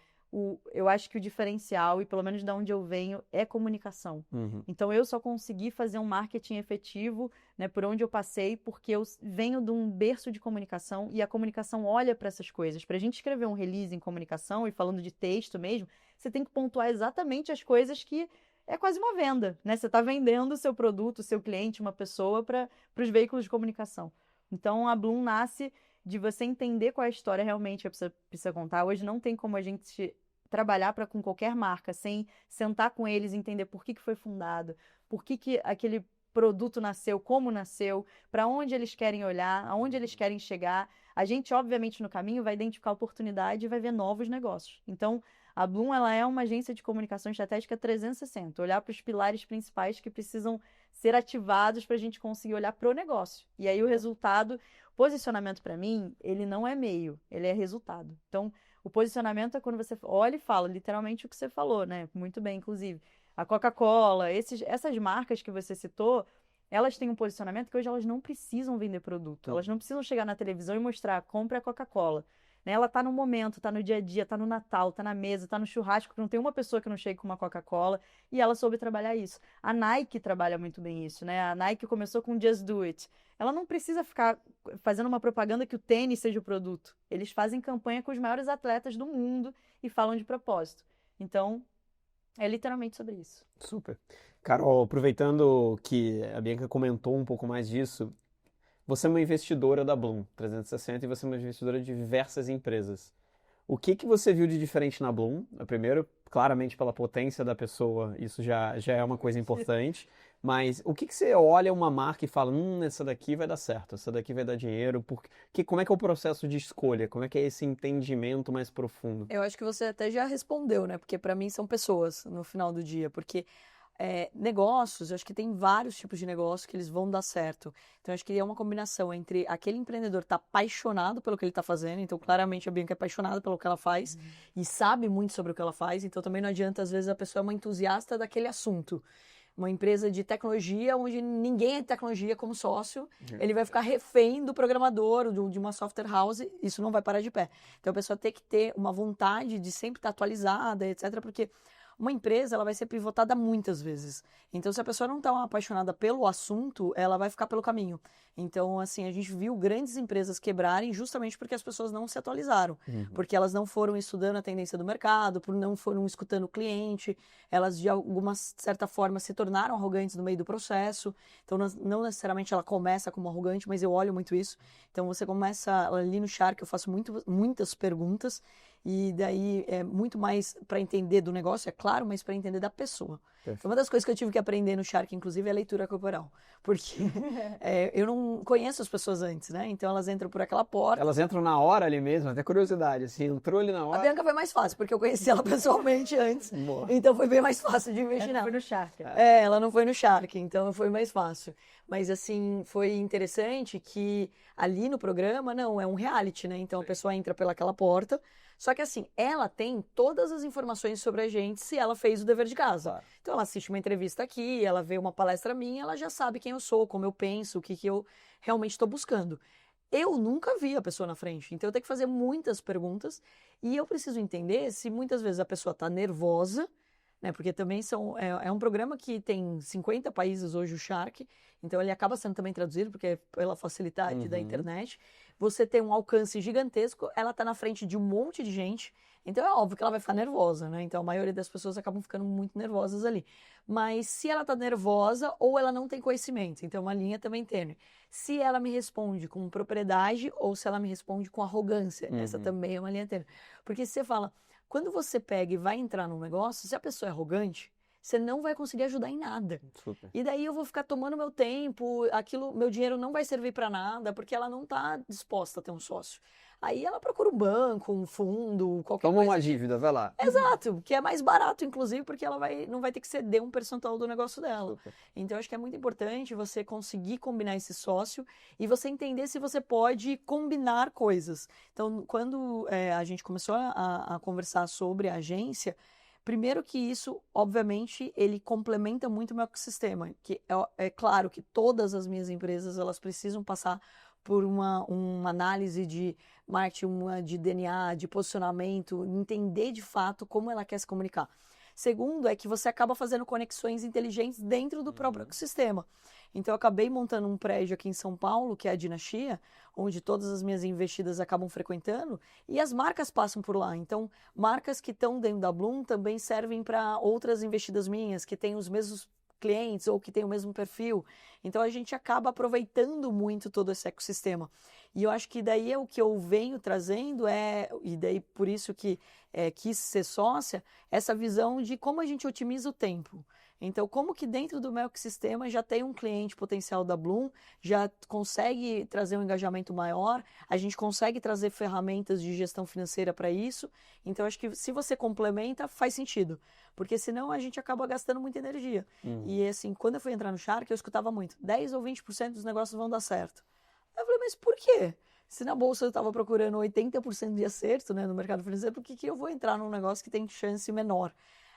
eu acho que o diferencial, e pelo menos de onde eu venho, é comunicação. Então, eu só consegui fazer um marketing efetivo, né, por onde eu passei, porque eu venho de um berço de comunicação e a comunicação olha para essas coisas. Para a gente escrever um release em comunicação, e falando de texto mesmo, você tem que pontuar exatamente as coisas que é quase uma venda, né? Você está vendendo o seu produto, o seu cliente, uma pessoa para os veículos de comunicação. Então, a Bloom nasce de você entender qual é a história realmente que a pessoa precisa contar. Hoje não tem como a gente trabalhar com qualquer marca sem sentar com eles e entender por que foi fundado, por que aquele produto nasceu, como nasceu, para onde eles querem olhar, aonde eles querem chegar. A gente, obviamente, no caminho vai identificar oportunidade e vai ver novos negócios. Então, a Bloom, ela é uma agência de comunicação estratégica 360, olhar para os pilares principais que precisam ser ativados para a gente conseguir olhar para o negócio. E aí o resultado, posicionamento para mim, ele não é meio, ele é resultado. Então, o posicionamento é quando você olha e fala literalmente o que você falou, né? Muito bem, inclusive. A Coca-Cola, essas marcas que você citou, elas têm um posicionamento que hoje elas não precisam vender produto. Elas não precisam chegar na televisão e mostrar, compre a Coca-Cola. Né? Ela tá no momento, tá no dia a dia, tá no Natal, tá na mesa, tá no churrasco, que não tem uma pessoa que não chegue com uma Coca-Cola, e ela soube trabalhar isso. A Nike trabalha muito bem isso, né? A Nike começou com Just Do It. Ela não precisa ficar fazendo uma propaganda que o tênis seja o produto. Eles fazem campanha com os maiores atletas do mundo e falam de propósito. Então, é literalmente sobre isso. Super. Carol, aproveitando que a Bianca comentou um pouco mais disso, você é uma investidora da Bloom 360 e você é uma investidora de diversas empresas. O que você viu de diferente na Bloom? Primeiro, claramente pela potência da pessoa, isso já é uma coisa importante. Mas o que você olha uma marca e fala, essa daqui vai dar certo, essa daqui vai dar dinheiro? Como é que é o processo de escolha? Como é que é esse entendimento mais profundo? Eu acho que você até já respondeu, né? Porque para mim são pessoas no final do dia. Porque negócios, eu acho que tem vários tipos de negócios que eles vão dar certo. Então, eu acho que é uma combinação entre aquele empreendedor estar apaixonado pelo que ele está fazendo. Então, claramente, a Bianca é apaixonada pelo que ela faz e sabe muito sobre o que ela faz. Então, também não adianta, às vezes, a pessoa é uma entusiasta daquele assunto. Uma empresa de tecnologia, onde ninguém é de tecnologia como sócio, ele vai ficar refém do programador, de uma software house, isso não vai parar de pé. Então, a pessoa tem que ter uma vontade de sempre estar atualizada, etc., porque uma empresa, ela vai ser pivotada muitas vezes. Então, se a pessoa não está apaixonada pelo assunto, ela vai ficar pelo caminho. Então, assim, a gente viu grandes empresas quebrarem justamente porque as pessoas não se atualizaram. Porque elas não foram estudando a tendência do mercado, não foram escutando o cliente, elas, de alguma certa forma, se tornaram arrogantes no meio do processo. Então, não necessariamente ela começa como arrogante, mas eu olho muito isso. Então, você começa ali no Shark, eu faço muitas perguntas, e daí é muito mais para entender do negócio, é claro, mas para entender da pessoa. Perfeito. Uma das coisas que eu tive que aprender no Shark, inclusive, é a leitura corporal. Porque eu não conheço as pessoas antes, né? Então elas entram por aquela porta. Elas entram na hora ali mesmo, até curiosidade, assim, entrou ali na hora. A Bianca foi mais fácil, porque eu conheci ela pessoalmente antes. Então foi bem mais fácil de investir nela. Ela foi no Shark. Ela não foi no Shark, então foi mais fácil. Mas assim, foi interessante que ali no programa, não, é um reality, né? Então a pessoa entra pelaquela porta. Só que assim, ela tem todas as informações sobre a gente se ela fez o dever de casa. Claro. Então ela assiste uma entrevista aqui, ela vê uma palestra minha, ela já sabe quem eu sou, como eu penso, o que eu realmente estou buscando. Eu nunca vi a pessoa na frente, então eu tenho que fazer muitas perguntas e eu preciso entender se muitas vezes a pessoa está nervosa, né? Porque também é um programa que tem 50 países hoje, o Shark, então ele acaba sendo também traduzido, porque é pela facilidade da internet. Você tem um alcance gigantesco, ela está na frente de um monte de gente, então é óbvio que ela vai ficar nervosa, né? Então a maioria das pessoas acabam ficando muito nervosas ali. Mas se ela está nervosa ou ela não tem conhecimento, então é uma linha também tênue. Se ela me responde com propriedade ou se ela me responde com arrogância, essa também é uma linha tênue. Porque se você fala, quando você pega e vai entrar num negócio, se a pessoa é arrogante, você não vai conseguir ajudar em nada. Super. E daí eu vou ficar tomando meu tempo, meu dinheiro não vai servir para nada, porque ela não está disposta a ter um sócio. Aí ela procura um banco, um fundo, qualquer coisa. Toma uma dívida, vai lá. Exato, que é mais barato, inclusive, porque ela não vai ter que ceder um percentual do negócio dela. Super. Então, eu acho que é muito importante você conseguir combinar esse sócio e você entender se você pode combinar coisas. Então, quando a gente começou a conversar sobre a agência, primeiro que isso, obviamente, ele complementa muito o meu ecossistema, que é claro que todas as minhas empresas, elas precisam passar por uma análise de marketing, de DNA, de posicionamento, entender de fato como ela quer se comunicar. Segundo, é que você acaba fazendo conexões inteligentes dentro do próprio ecossistema. Então, eu acabei montando um prédio aqui em São Paulo, que é a Dinastia, onde todas as minhas investidas acabam frequentando, e as marcas passam por lá. Então, marcas que estão dentro da Bloom também servem para outras investidas minhas, que têm os mesmos clientes ou que têm o mesmo perfil. Então, a gente acaba aproveitando muito todo esse ecossistema. E eu acho que daí é o que eu venho trazendo, e daí por isso que quis ser sócia, essa visão de como a gente otimiza o tempo. Então, como que dentro do meu ecossistema já tem um cliente potencial da Bloom, já consegue trazer um engajamento maior, a gente consegue trazer ferramentas de gestão financeira para isso. Então, acho que se você complementa, faz sentido. Porque senão a gente acaba gastando muita energia. E assim, quando eu fui entrar no Shark, eu escutava muito, 10 ou 20% dos negócios vão dar certo. Eu falei, mas por quê? Se na bolsa eu estava procurando 80% de acerto, né, no mercado financeiro, por que eu vou entrar num negócio que tem chance menor?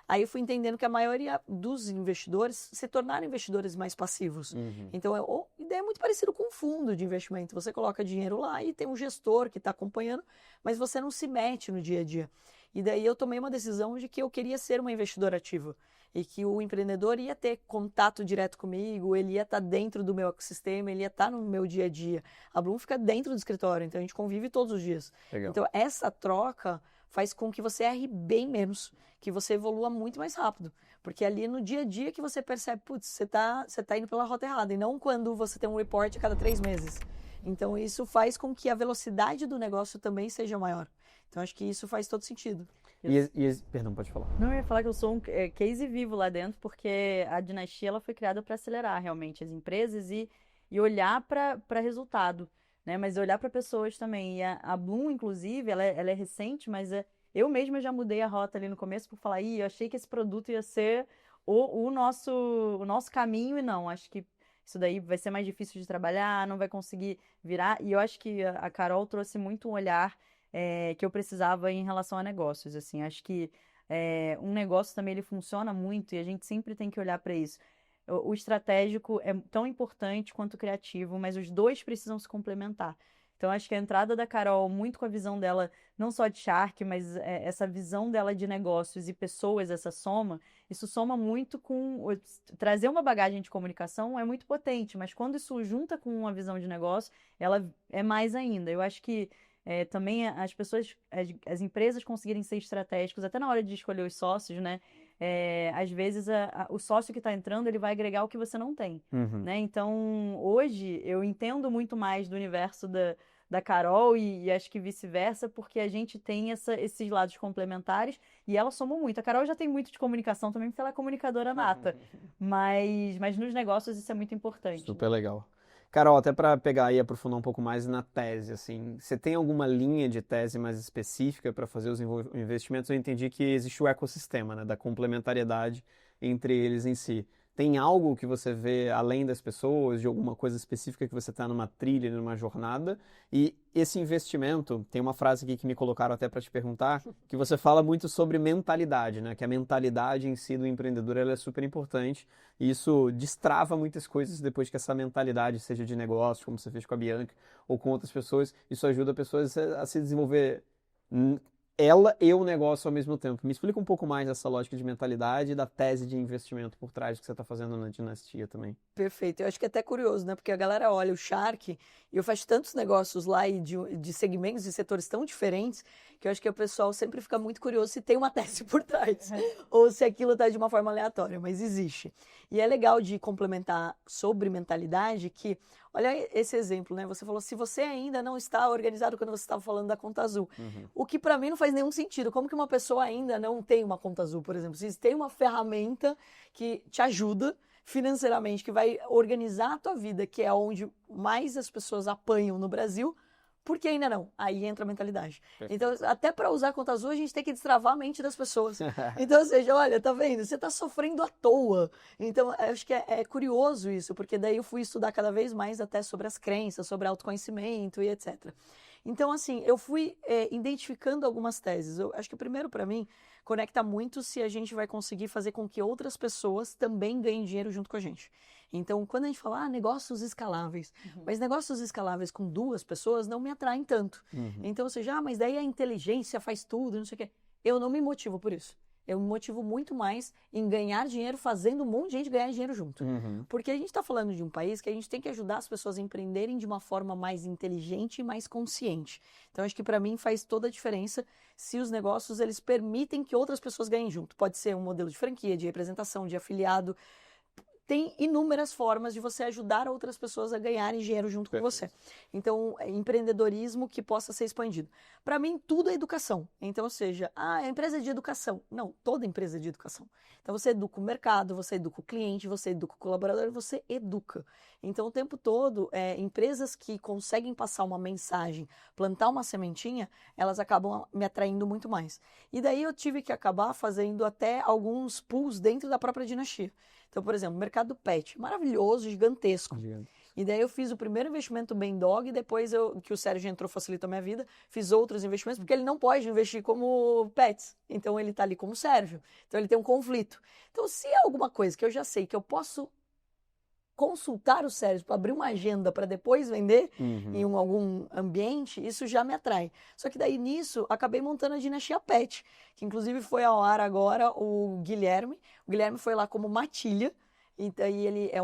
Aí eu fui entendendo que a maioria dos investidores se tornaram investidores mais passivos. Então, a ideia é muito parecida com um fundo de investimento. Você coloca dinheiro lá e tem um gestor que está acompanhando, mas você não se mete no dia a dia. E daí eu tomei uma decisão de que eu queria ser uma investidora ativa. E que o empreendedor ia ter contato direto comigo, ele ia estar dentro do meu ecossistema, ele ia estar no meu dia a dia. A Bloom fica dentro do escritório, então a gente convive todos os dias. Legal. Então, essa troca faz com que você erre bem menos, que você evolua muito mais rápido. Porque ali no dia a dia que você percebe, putz, você tá indo pela rota errada, e não quando você tem um report a cada 3 meses. Então, isso faz com que a velocidade do negócio também seja maior. Então, acho que isso faz todo sentido. Perdão, pode falar. Não, eu ia falar que eu sou um case vivo lá dentro, porque a dinastia ela foi criada para acelerar realmente as empresas e olhar para resultado, né? Mas olhar para pessoas também. E a Bloom, inclusive, ela é recente, mas eu mesma já mudei a rota ali no começo por falar, eu achei que esse produto ia ser o nosso caminho, e não, acho que isso daí vai ser mais difícil de trabalhar, não vai conseguir virar. E eu acho que a Carol trouxe muito um olhar que eu precisava em relação a negócios, assim, acho que um negócio também ele funciona muito e a gente sempre tem que olhar para isso. O estratégico é tão importante quanto o criativo, mas os dois precisam se complementar. Então, acho que a entrada da Carol, muito com a visão dela, não só de Shark, mas essa visão dela de negócios e pessoas, essa soma, isso soma muito com... Trazer uma bagagem de comunicação é muito potente, mas quando isso junta com uma visão de negócio, ela é mais ainda. Eu acho que também as pessoas, as empresas conseguirem ser estratégicos, até na hora de escolher os sócios, né? Às vezes o sócio que está entrando, ele vai agregar o que você não tem, né? Então, hoje, eu entendo muito mais do universo da Carol e acho que vice-versa, porque a gente tem esses lados complementares e ela somou muito. A Carol já tem muito de comunicação também, porque ela é comunicadora nata, mas nos negócios isso é muito importante. Super legal. Carol, até para pegar e aprofundar um pouco mais na tese, assim, você tem alguma linha de tese mais específica para fazer os investimentos? Eu entendi que existe o ecossistema, né, da complementariedade entre eles em si. Tem algo que você vê além das pessoas, de alguma coisa específica que você está numa trilha, numa jornada? E esse investimento, tem uma frase aqui que me colocaram até para te perguntar, que você fala muito sobre mentalidade, né? Que a mentalidade em si do empreendedor ela é super importante. E isso destrava muitas coisas depois que essa mentalidade, seja de negócio, como você fez com a Bianca, ou com outras pessoas, isso ajuda a pessoas a se desenvolver ela e o negócio ao mesmo tempo. Me explica um pouco mais dessa lógica de mentalidade e da tese de investimento por trás do que você está fazendo na dinastia também. Perfeito. Eu acho que é até curioso, né? Porque a galera olha o Shark e eu faço tantos negócios lá e de segmentos e setores tão diferentes que eu acho que o pessoal sempre fica muito curioso se tem uma tese por trás ou se aquilo está de uma forma aleatória, mas existe. E é legal de complementar sobre mentalidade que, olha esse exemplo, né? Você falou, se você ainda não está organizado quando você estava falando da conta azul. O que para mim não faz nenhum sentido. Como que uma pessoa ainda não tem uma conta azul, por exemplo? Se tem uma ferramenta que te ajuda financeiramente, que vai organizar a tua vida, que é onde mais as pessoas apanham no Brasil, por que ainda não? Aí entra a mentalidade. Perfeito. Então, até para usar a conta azul, a gente tem que destravar a mente das pessoas. Então, ou seja, olha, tá vendo? Você tá sofrendo à toa. Então, acho que é curioso isso, porque daí eu fui estudar cada vez mais até sobre as crenças, sobre autoconhecimento e etc. Então, assim, eu fui identificando algumas teses. Eu acho que primeiro, para mim, conecta muito se a gente vai conseguir fazer com que outras pessoas também ganhem dinheiro junto com a gente. Então, quando a gente fala, negócios escaláveis, mas negócios escaláveis com 2 pessoas não me atraem tanto. Então, ou seja, mas daí a inteligência faz tudo, não sei o quê. Eu não me motivo por isso. Eu me motivo muito mais em ganhar dinheiro fazendo um monte de gente ganhar dinheiro junto. Porque a gente está falando de um país que a gente tem que ajudar as pessoas a empreenderem de uma forma mais inteligente e mais consciente. Então, acho que para mim faz toda a diferença se os negócios eles permitem que outras pessoas ganhem junto. Pode ser um modelo de franquia, de representação, de afiliado. tem inúmeras formas de você ajudar outras pessoas a ganharem dinheiro junto com você. Então, empreendedorismo que possa ser expandido. Para mim, tudo é educação. Então, ou seja, a empresa é de educação. Não, toda empresa é de educação. Então, você educa o mercado, você educa o cliente, você educa o colaborador, você educa. Então, o tempo todo, empresas que conseguem passar uma mensagem, plantar uma sementinha, elas acabam me atraindo muito mais. E daí eu tive que acabar fazendo até alguns pools dentro da própria dinastia. Então, por exemplo, mercado pet, maravilhoso, gigantesco. E daí eu fiz o primeiro investimento bem dog, e depois que o Sérgio entrou, facilitou a minha vida, fiz outros investimentos, porque ele não pode investir como pets. Então ele está ali como Sérgio. Então ele tem um conflito. Então, se é alguma coisa que eu já sei que eu posso consultar o Sérgio para abrir uma agenda para depois vender em algum ambiente, isso já me atrai. Só que daí nisso, acabei montando a dinastia Pet, que inclusive foi ao ar agora o Guilherme. O Guilherme foi lá como matilha, e daí ele é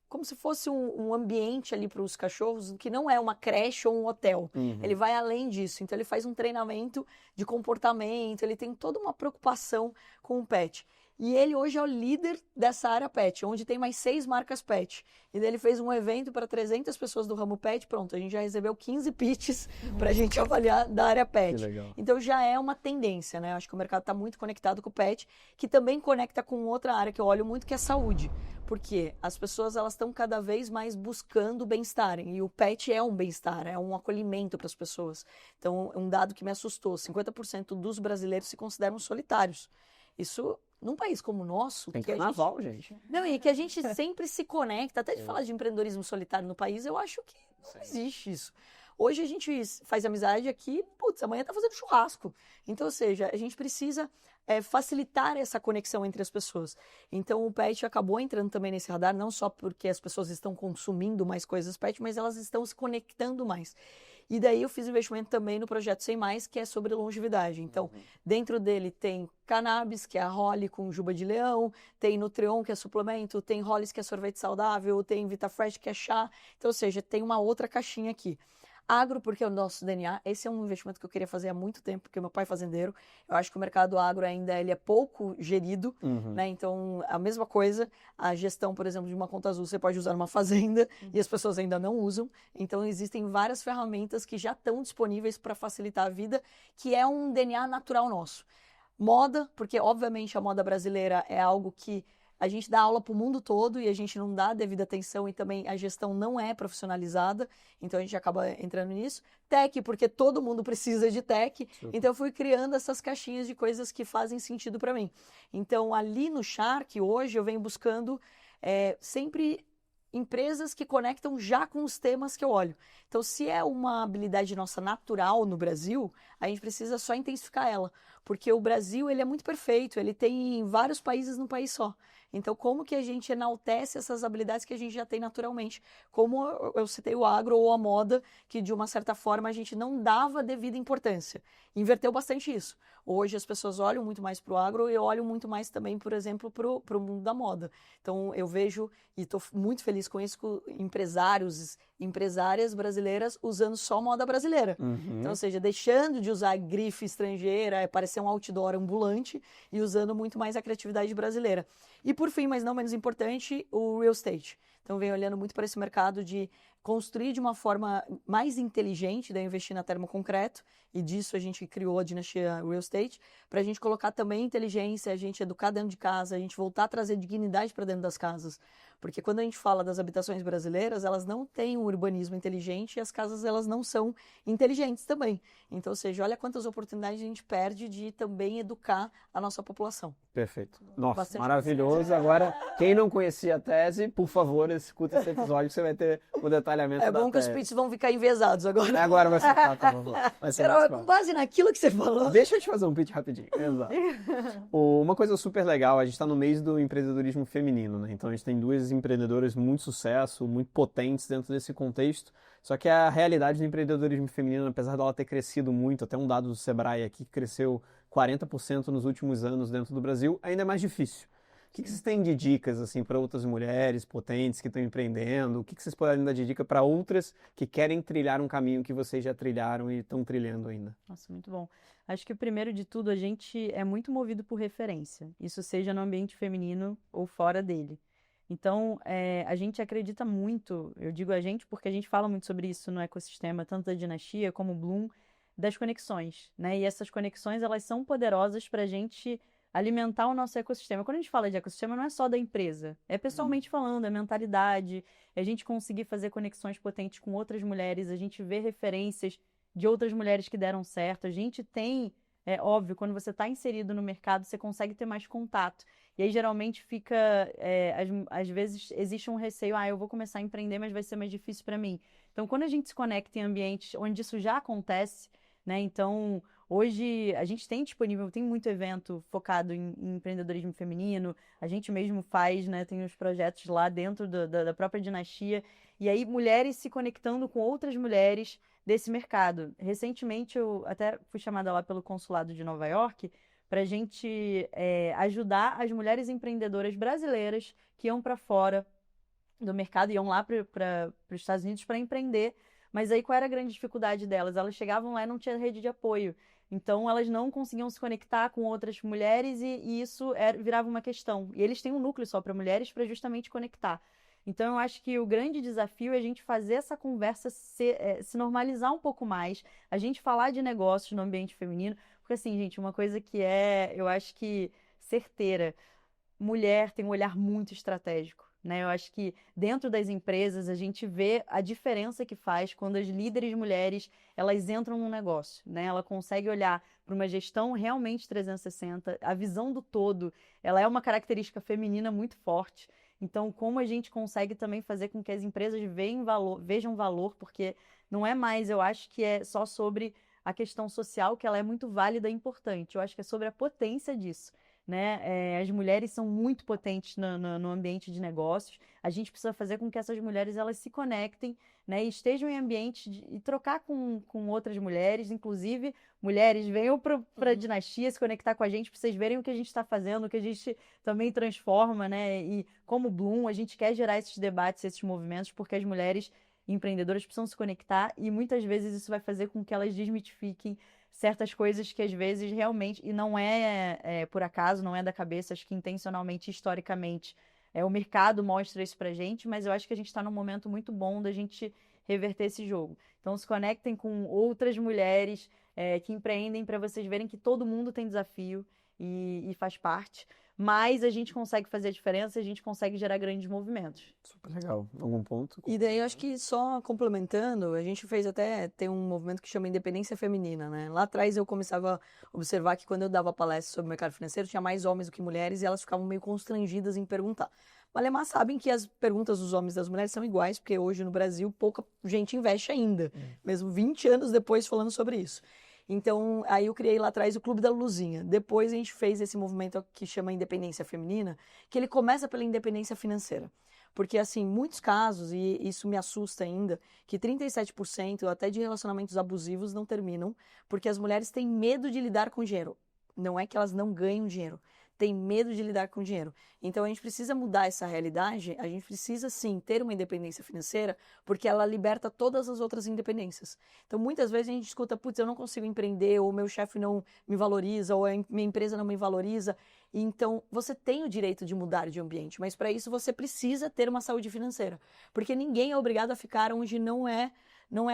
como se fosse um ambiente ali para os cachorros, que não é uma creche ou um hotel. Ele vai além disso. Então ele faz um treinamento de comportamento, ele tem toda uma preocupação com o pet. E ele hoje é o líder dessa área pet, onde tem mais 6 marcas pet. E daí ele fez um evento para 300 pessoas do ramo pet. Pronto, a gente já recebeu 15 pitches para a gente avaliar da área pet. Que legal. Então já é uma tendência, né? Eu acho que o mercado está muito conectado com o pet, que também conecta com outra área que eu olho muito, que é a saúde. Porque as pessoas elas estão cada vez mais buscando bem-estar. E o pet é um bem-estar, é um acolhimento para as pessoas. Então, um dado que me assustou, 50% dos brasileiros se consideram solitários. Isso, num país como o nosso... Tem carnaval, gente. Não, e que a gente sempre se conecta, até de falar de empreendedorismo solitário no país, eu acho que não existe isso. Hoje a gente faz amizade aqui, putz, amanhã tá fazendo churrasco. Então, ou seja, a gente precisa facilitar essa conexão entre as pessoas. Então, o pet acabou entrando também nesse radar, não só porque as pessoas estão consumindo mais coisas pet, mas elas estão se conectando mais. E daí eu fiz investimento também no projeto 100 Mais, que é sobre longevidade. Então, dentro dele tem cannabis, que é a Holly com juba de leão, tem Nutrion, que é suplemento, tem Hollis, que é sorvete saudável, tem VitaFresh, que é chá. Então, ou seja, tem uma outra caixinha aqui. Agro, porque é o nosso DNA. Esse é um investimento que eu queria fazer há muito tempo, porque meu pai é fazendeiro. Eu acho que o mercado agro ainda ele é pouco gerido, né? Então, a mesma coisa, a gestão, por exemplo, de uma conta azul, você pode usar numa fazenda e as pessoas ainda não usam. Então, existem várias ferramentas que já estão disponíveis para facilitar a vida, que é um DNA natural nosso. Moda, porque obviamente a moda brasileira é algo que a gente dá aula para o mundo todo e a gente não dá devida atenção, e também a gestão não é profissionalizada, então a gente acaba entrando nisso. Tech, porque todo mundo precisa de tech, então eu fui criando essas caixinhas de coisas que fazem sentido para mim. Então ali no Shark, hoje eu venho buscando sempre empresas que conectam já com os temas que eu olho. Então, se é uma habilidade nossa natural no Brasil, a gente precisa só intensificar ela, porque o Brasil ele é muito perfeito, ele tem vários países num país só. Então, como que a gente enaltece essas habilidades que a gente já tem naturalmente? Como eu citei o agro ou a moda, que de uma certa forma a gente não dava devida importância. Inverteu bastante isso. Hoje as pessoas olham muito mais para o agro e eu olho muito mais também, por exemplo, para o mundo da moda. Então, eu vejo, e estou muito feliz com isso, com empresários e empresárias brasileiras usando só moda brasileira. Então, ou seja, deixando de usar grife estrangeira, parecer um outdoor ambulante, e usando muito mais a criatividade brasileira. E por fim, mas não menos importante, o real estate. Então, venho olhando muito para esse mercado de construir de uma forma mais inteligente, daí investir na termoconcreto, e disso a gente criou a dinastia Real Estate, para a gente colocar também inteligência, a gente educar dentro de casa, a gente voltar a trazer dignidade para dentro das casas. Porque quando a gente fala das habitações brasileiras, elas não têm um urbanismo inteligente e as casas elas não são inteligentes também. Então, ou seja, olha quantas oportunidades a gente perde de também educar a nossa população. Perfeito. Nossa, Bastante maravilhoso. Agora, quem não conhecia a tese, por favor, escuta esse episódio que você vai ter o detalhamento da tese. É bom que os pitches vão ficar enviesados agora. Agora vai ser vai ser Carol, com base naquilo que você falou. Deixa eu te fazer um pitch rapidinho. Exato. Uma coisa super legal, a gente está no mês do empreendedorismo feminino, né? Então a gente tem duas empreendedoras muito sucesso, muito potentes dentro desse contexto. Só que a realidade do empreendedorismo feminino, apesar dela ter crescido muito, até um dado do Sebrae aqui que cresceu 40% nos últimos anos dentro do Brasil, ainda é mais difícil. que vocês têm de dicas assim para outras mulheres potentes que estão empreendendo? O que vocês podem dar de dica para outras que querem trilhar um caminho que vocês já trilharam e estão trilhando ainda? Nossa, muito bom. Acho que o primeiro de tudo, a gente é muito movido por referência. Isso seja no ambiente feminino ou fora dele. Então, a gente acredita muito, eu digo a gente porque a gente fala muito sobre isso no ecossistema, tanto da Dinastia como Bloom, das conexões, né? E essas conexões, elas são poderosas para a gente alimentar o nosso ecossistema. Quando a gente fala de ecossistema, não é só da empresa, é pessoalmente falando, é mentalidade, é a gente conseguir fazer conexões potentes com outras mulheres, a gente vê referências de outras mulheres que deram certo, a gente tem, é óbvio, quando você está inserido no mercado, você consegue ter mais contato. E aí, geralmente, fica, às vezes, existe um receio, eu vou começar a empreender, mas vai ser mais difícil para mim. Então, quando a gente se conecta em ambientes onde isso já acontece, né? Então, hoje, a gente tem disponível, tem muito evento focado em empreendedorismo feminino, a gente mesmo faz, né? Tem os projetos lá dentro da própria Dinastia, e aí, mulheres se conectando com outras mulheres desse mercado. Recentemente, eu até fui chamada lá pelo consulado de Nova York para a gente ajudar as mulheres empreendedoras brasileiras que iam para fora do mercado, iam lá para os Estados Unidos para empreender. Mas aí qual era a grande dificuldade delas? Elas chegavam lá e não tinha rede de apoio. Então elas não conseguiam se conectar com outras mulheres e isso virava uma questão. E eles têm um núcleo só para mulheres para justamente conectar. Então eu acho que o grande desafio é a gente fazer essa conversa se normalizar um pouco mais, a gente falar de negócios no ambiente feminino, porque assim, gente, uma coisa que eu acho que certeira, mulher tem um olhar muito estratégico, né? Eu acho que dentro das empresas a gente vê a diferença que faz quando as líderes mulheres, elas entram num negócio, né? Ela consegue olhar para uma gestão realmente 360, a visão do todo, ela é uma característica feminina muito forte. Então, como a gente consegue também fazer com que as empresas vejam valor, porque não é mais, eu acho que é só sobre a questão social, que ela é muito válida e importante. Eu acho que é sobre a potência disso, né? As mulheres são muito potentes no ambiente de negócios. A gente precisa fazer com que essas mulheres elas se conectem, né? E estejam em ambiente e trocar com outras mulheres, inclusive mulheres, venham para a Dinastia se conectar com a gente para vocês verem o que a gente está fazendo, o que a gente também transforma, né? E como Bloom, a gente quer gerar esses debates, esses movimentos, porque as mulheres empreendedoras precisam se conectar e muitas vezes isso vai fazer com que elas desmitifiquem certas coisas que às vezes realmente, e não é por acaso, não é da cabeça, acho que intencionalmente, historicamente, o mercado mostra isso pra gente, mas eu acho que a gente está num momento muito bom da gente reverter esse jogo. Então se conectem com outras mulheres que empreendem para vocês verem que todo mundo tem desafio e faz parte. Mas a gente consegue fazer a diferença, a gente consegue gerar grandes movimentos. Super legal. Algum ponto? E daí eu acho que só complementando, a gente tem um movimento que chama Independência Feminina, né? Lá atrás eu começava a observar que quando eu dava palestra sobre o mercado financeiro, tinha mais homens do que mulheres e elas ficavam meio constrangidas em perguntar. Malemar sabem que as perguntas dos homens e das mulheres são iguais, porque hoje no Brasil pouca gente investe ainda, mesmo 20 anos depois falando sobre isso. Então, aí eu criei lá atrás o Clube da Luzinha. Depois a gente fez esse movimento que chama Independência Feminina, que ele começa pela independência financeira. Porque, assim, muitos casos, e isso me assusta ainda, que 37% até de relacionamentos abusivos não terminam, porque as mulheres têm medo de lidar com dinheiro. Não é que elas não ganham dinheiro, têm medo de lidar com dinheiro. Então a gente precisa mudar essa realidade, a gente precisa sim ter uma independência financeira, porque ela liberta todas as outras independências. Então muitas vezes a gente escuta, putz, eu não consigo empreender, ou meu chefe não me valoriza, ou a minha empresa não me valoriza. Então você tem o direito de mudar de ambiente, mas para isso você precisa ter uma saúde financeira, porque ninguém é obrigado a ficar onde não é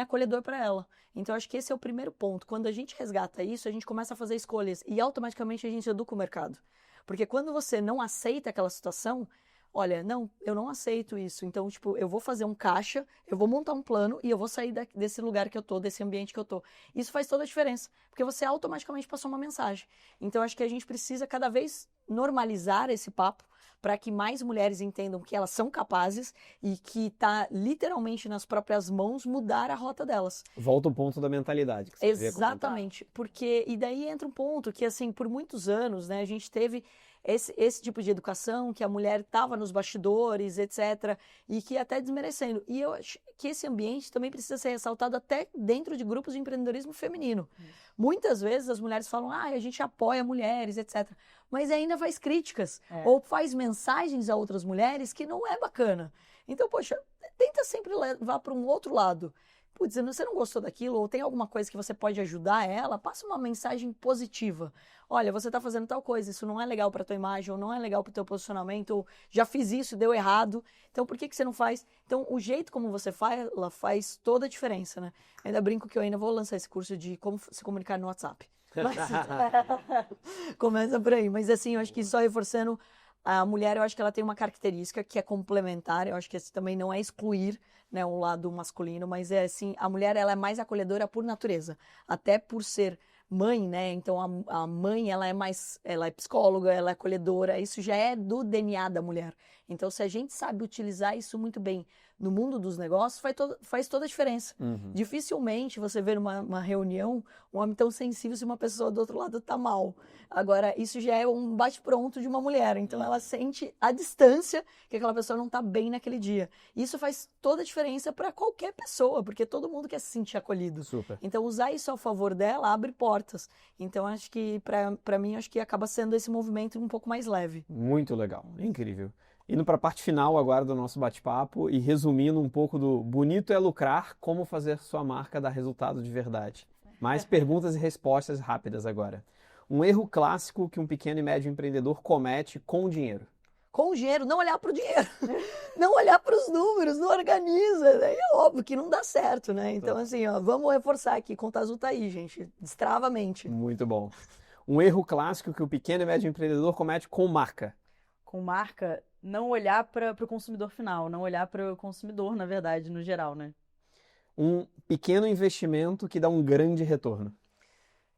acolhedor para ela. Então, acho que esse é o primeiro ponto. Quando a gente resgata isso, a gente começa a fazer escolhas e automaticamente a gente educa o mercado. Porque quando você não aceita aquela situação, olha, não, eu não aceito isso. Então, tipo, eu vou fazer um caixa, eu vou montar um plano e eu vou sair desse lugar que eu tô, desse ambiente que eu tô. Isso faz toda a diferença, porque você automaticamente passou uma mensagem. Então, acho que a gente precisa cada vez normalizar esse papo para que mais mulheres entendam que elas são capazes e que está literalmente nas próprias mãos mudar a rota delas. Volta o ponto da mentalidade. Que você Exatamente, porque e daí entra um ponto que assim por muitos anos, né, a gente teve esse tipo de educação, que a mulher estava nos bastidores, etc., e que até desmerecendo. E eu acho que esse ambiente também precisa ser ressaltado até dentro de grupos de empreendedorismo feminino. Muitas vezes as mulheres falam, a gente apoia mulheres, etc., mas ainda faz críticas, ou faz mensagens a outras mulheres que não é bacana. Então, poxa, tenta sempre levar para um outro lado. Putz, você não gostou daquilo, ou tem alguma coisa que você pode ajudar ela, passa uma mensagem positiva. Olha, você está fazendo tal coisa, isso não é legal para tua imagem, ou não é legal para o teu posicionamento, ou já fiz isso, deu errado, então por que você não faz? Então, o jeito como você faz, ela faz toda a diferença, né? Ainda brinco que eu ainda vou lançar esse curso de como se comunicar no WhatsApp. Mas, começa por aí. Mas assim, eu acho que só reforçando, a mulher, eu acho que ela tem uma característica que é complementar, eu acho que esse também não é excluir, né, o lado masculino, mas é assim, a mulher ela é mais acolhedora por natureza, até por ser mãe, né, então a mãe ela é psicóloga, ela é acolhedora, isso já é do DNA da mulher, então se a gente sabe utilizar isso muito bem no mundo dos negócios, faz toda a diferença. Dificilmente você vê numa reunião um homem tão sensível se uma pessoa do outro lado está mal. Agora, isso já é um bate-pronto de uma mulher. Então, ela sente a distância que aquela pessoa não está bem naquele dia. Isso faz toda a diferença para qualquer pessoa, porque todo mundo quer se sentir acolhido. Super. Então, usar isso a favor dela abre portas. Então, acho que, para mim, acho que acaba sendo esse movimento um pouco mais leve. Muito legal, incrível. Indo para a parte final agora do nosso bate-papo e resumindo um pouco do bonito é lucrar, como fazer sua marca dar resultado de verdade. Mais perguntas e respostas rápidas agora. Um erro clássico que um pequeno e médio empreendedor comete com o dinheiro. Com o dinheiro, não olhar para o dinheiro, não olhar para os números, não organiza. Daí é óbvio que não dá certo, né? Então, assim, vamos reforçar aqui, Conta Azul tá aí, gente. Destrava a mente. Muito bom. Um erro clássico que o pequeno e médio empreendedor comete com marca. Com marca, não olhar para o consumidor final, não olhar para o consumidor, na verdade, no geral, né? Um pequeno investimento que dá um grande retorno.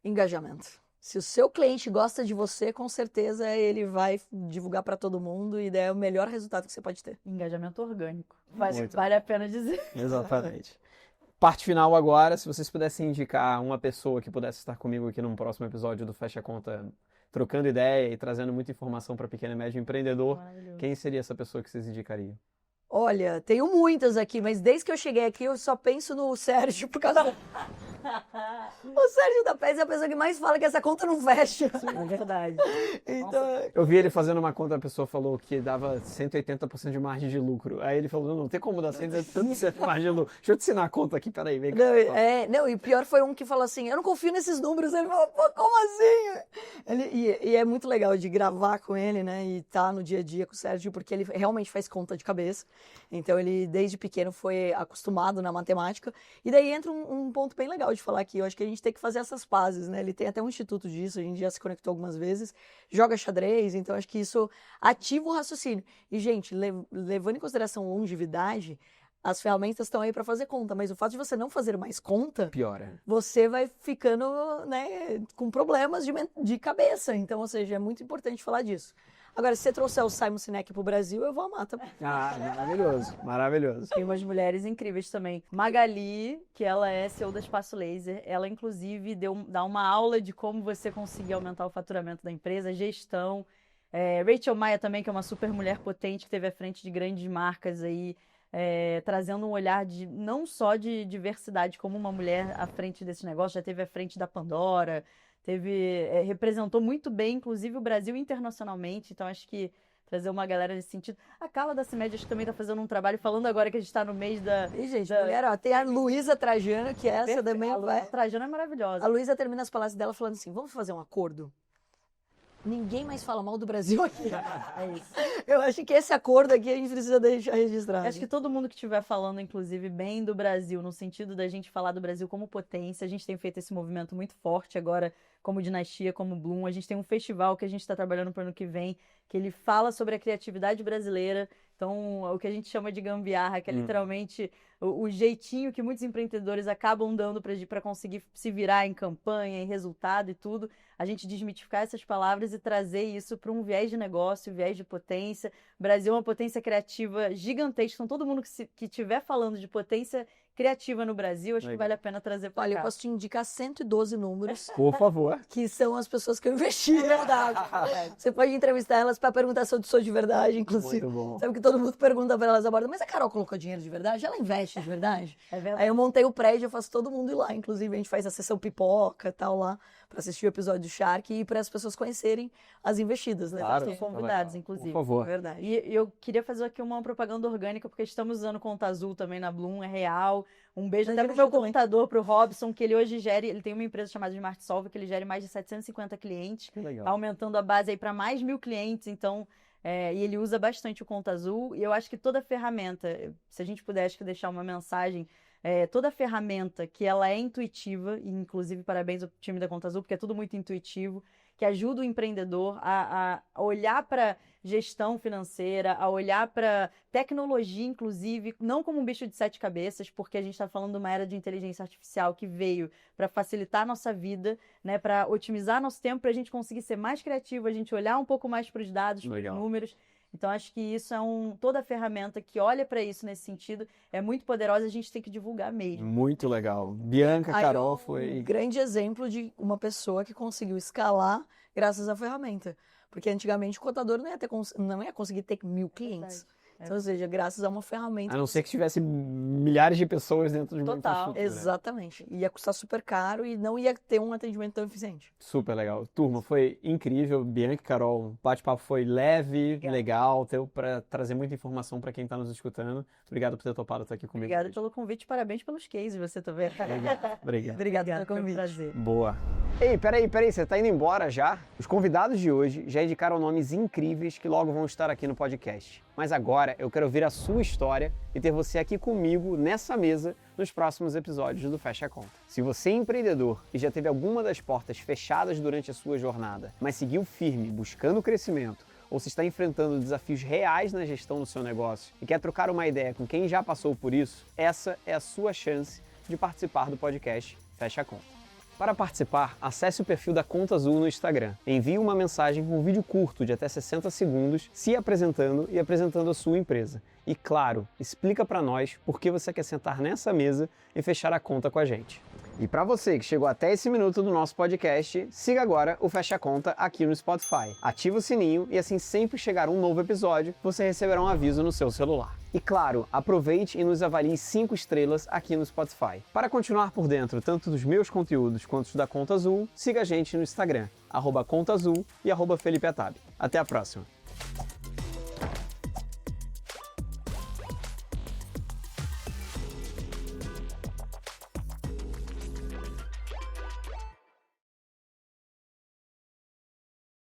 Engajamento. Se o seu cliente gosta de você, com certeza ele vai divulgar para todo mundo e daí é o melhor resultado que você pode ter. Engajamento orgânico. Vale a pena dizer. Exatamente. Parte final agora, se vocês pudessem indicar uma pessoa que pudesse estar comigo aqui num próximo episódio do Fecha Conta, trocando ideia e trazendo muita informação para pequeno e médio empreendedor, quem seria essa pessoa que vocês indicariam? Olha, tenho muitas aqui, mas desde que eu cheguei aqui eu só penso no Sérgio por causa... O Sérgio da PES é a pessoa que mais fala que essa conta não fecha. É verdade. Então... Eu vi ele fazendo uma conta, a pessoa falou que dava 180% de margem de lucro. Aí ele falou, não tem como dar 180% de margem de lucro. Deixa eu te ensinar a conta aqui, peraí. Vem cá. Não, e pior foi um que falou assim, eu não confio nesses números. Ele falou, pô, como assim? E é muito legal de gravar com ele, né, e estar no dia a dia com o Sérgio, porque ele realmente faz conta de cabeça. Então ele, desde pequeno, foi acostumado na matemática. E daí entra um ponto bem legal de falar aqui. Eu acho que a gente tem que fazer essas pazes, né? Ele tem até um instituto disso, a gente já se conectou algumas vezes, joga xadrez, então acho que isso ativa o raciocínio. E, gente, levando em consideração longevidade, as ferramentas estão aí para fazer conta, mas o fato de você não fazer mais conta, piora. Você vai ficando, né, com problemas de cabeça. Então, ou seja, é muito importante falar disso. Agora, se você trouxer o Simon Sinek pro Brasil, eu vou amar também. Ah, maravilhoso, maravilhoso. Tem umas mulheres incríveis também. Magali, que ela é CEO da Espaço Laser, ela inclusive dá uma aula de como você conseguir aumentar o faturamento da empresa, gestão. Rachel Maia também, que é uma super mulher potente, que esteve à frente de grandes marcas aí, trazendo um olhar não só de diversidade, como uma mulher à frente desse negócio, já esteve à frente da Pandora, representou muito bem, inclusive o Brasil internacionalmente, então acho que trazer uma galera nesse sentido. A Carla da CIMED acho que também está fazendo um trabalho, falando agora que a gente está no mês da... E, gente, mulher, ó, tem a Luísa Trajano, que essa também vai... A Trajano é maravilhosa. A Luísa termina as palavras dela falando assim, vamos fazer um acordo? Ninguém mais fala mal do Brasil aqui. É isso. Eu acho que esse acordo aqui a gente precisa deixar registrado. Acho que todo mundo que estiver falando, inclusive, bem do Brasil, no sentido da gente falar do Brasil como potência, a gente tem feito esse movimento muito forte agora, como Dinastia, como Bloom. A gente tem um festival que a gente está trabalhando para o ano que vem, que ele fala sobre a criatividade brasileira. Então, o que a gente chama de gambiarra, que é literalmente o jeitinho que muitos empreendedores acabam dando para conseguir se virar em campanha, em resultado e tudo. A gente desmitificar essas palavras e trazer isso para um viés de negócio, viés de potência. O Brasil é uma potência criativa gigantesca. Então, todo mundo que estiver falando de potência criativa no Brasil, acho que Legal. vale a pena trazer para Olha, cá. eu posso te indicar 112 números, Por favor. que são as pessoas que eu investi de verdade. Você pode entrevistar elas para perguntar se eu sou de verdade, inclusive. Muito bom. Sabe que todo mundo pergunta para elas agora, mas a Carol colocou dinheiro de verdade? Ela investe de verdade? É verdade. Aí eu montei o prédio, eu faço todo mundo ir lá. Inclusive, a gente faz a sessão pipoca e tal lá, para assistir o episódio do Shark e para as pessoas conhecerem as investidas, né? Claro. Estão convidados, Legal. inclusive. Por favor. É verdade. E eu queria fazer aqui uma propaganda orgânica, porque estamos usando Conta Azul também na Bloom, é real. Um beijo Mas até pro investiu meu também. contador, pro Robson, que ele hoje ele tem uma empresa chamada Smart Solve, que ele gere mais de 750 clientes, Que legal. tá aumentando a base aí para mais 1.000 clientes, então, e ele usa bastante o Conta Azul, e eu acho que toda ferramenta, se a gente puder, acho que deixar uma mensagem, toda ferramenta que ela é intuitiva, e inclusive parabéns ao time da Conta Azul, porque é tudo muito intuitivo, que ajuda o empreendedor a olhar para gestão financeira, a olhar para tecnologia, inclusive, não como um bicho de 7 cabeças, porque a gente está falando de uma era de inteligência artificial que veio para facilitar a nossa vida, né, para otimizar nosso tempo, para a gente conseguir ser mais criativo, a gente olhar um pouco mais para os dados, para os Legal. números. Então, acho que isso é toda ferramenta que olha para isso nesse sentido é muito poderosa, a gente tem que divulgar mesmo. Muito legal. Bianca, Aí, Carol, um foi... grande exemplo de uma pessoa que conseguiu escalar graças à ferramenta. Porque antigamente o contador não ia conseguir ter 1.000 clientes. Então, ou seja, graças a uma ferramenta. A não ser que tivesse milhares de pessoas dentro de uma Total. infraestrutura. Exatamente. Ia custar super caro e não ia ter um atendimento tão eficiente. Super legal. Turma, foi incrível. Bianca e Carol, o bate-papo foi leve, legal, deu para trazer muita informação para quem está nos escutando. Obrigado por ter topado estar aqui comigo. Obrigada hoje. pelo convite, parabéns pelos cases, você também. Obrigado. Obrigada pelo foi um convite. prazer. Boa. Ei, peraí, você tá indo embora já? Os convidados de hoje já indicaram nomes incríveis que logo vão estar aqui no podcast. Mas agora eu quero ouvir a sua história e ter você aqui comigo nessa mesa nos próximos episódios do Fecha a Conta. Se você é empreendedor e já teve alguma das portas fechadas durante a sua jornada, mas seguiu firme buscando crescimento, ou se está enfrentando desafios reais na gestão do seu negócio e quer trocar uma ideia com quem já passou por isso, essa é a sua chance de participar do podcast Fecha a Conta. Para participar, acesse o perfil da Conta Azul no Instagram. Envie uma mensagem com um vídeo curto de até 60 segundos, se apresentando e apresentando a sua empresa. E claro, explica para nós por que você quer sentar nessa mesa e fechar a conta com a gente. E para você que chegou até esse minuto do nosso podcast, siga agora o Fecha a Conta aqui no Spotify. Ativa o sininho e assim sempre chegar um novo episódio, você receberá um aviso no seu celular. E claro, aproveite e nos avalie 5 estrelas aqui no Spotify. Para continuar por dentro tanto dos meus conteúdos quanto os da Conta Azul, siga a gente no Instagram, @ContaAzul e @FelipeAtab. Até a próxima!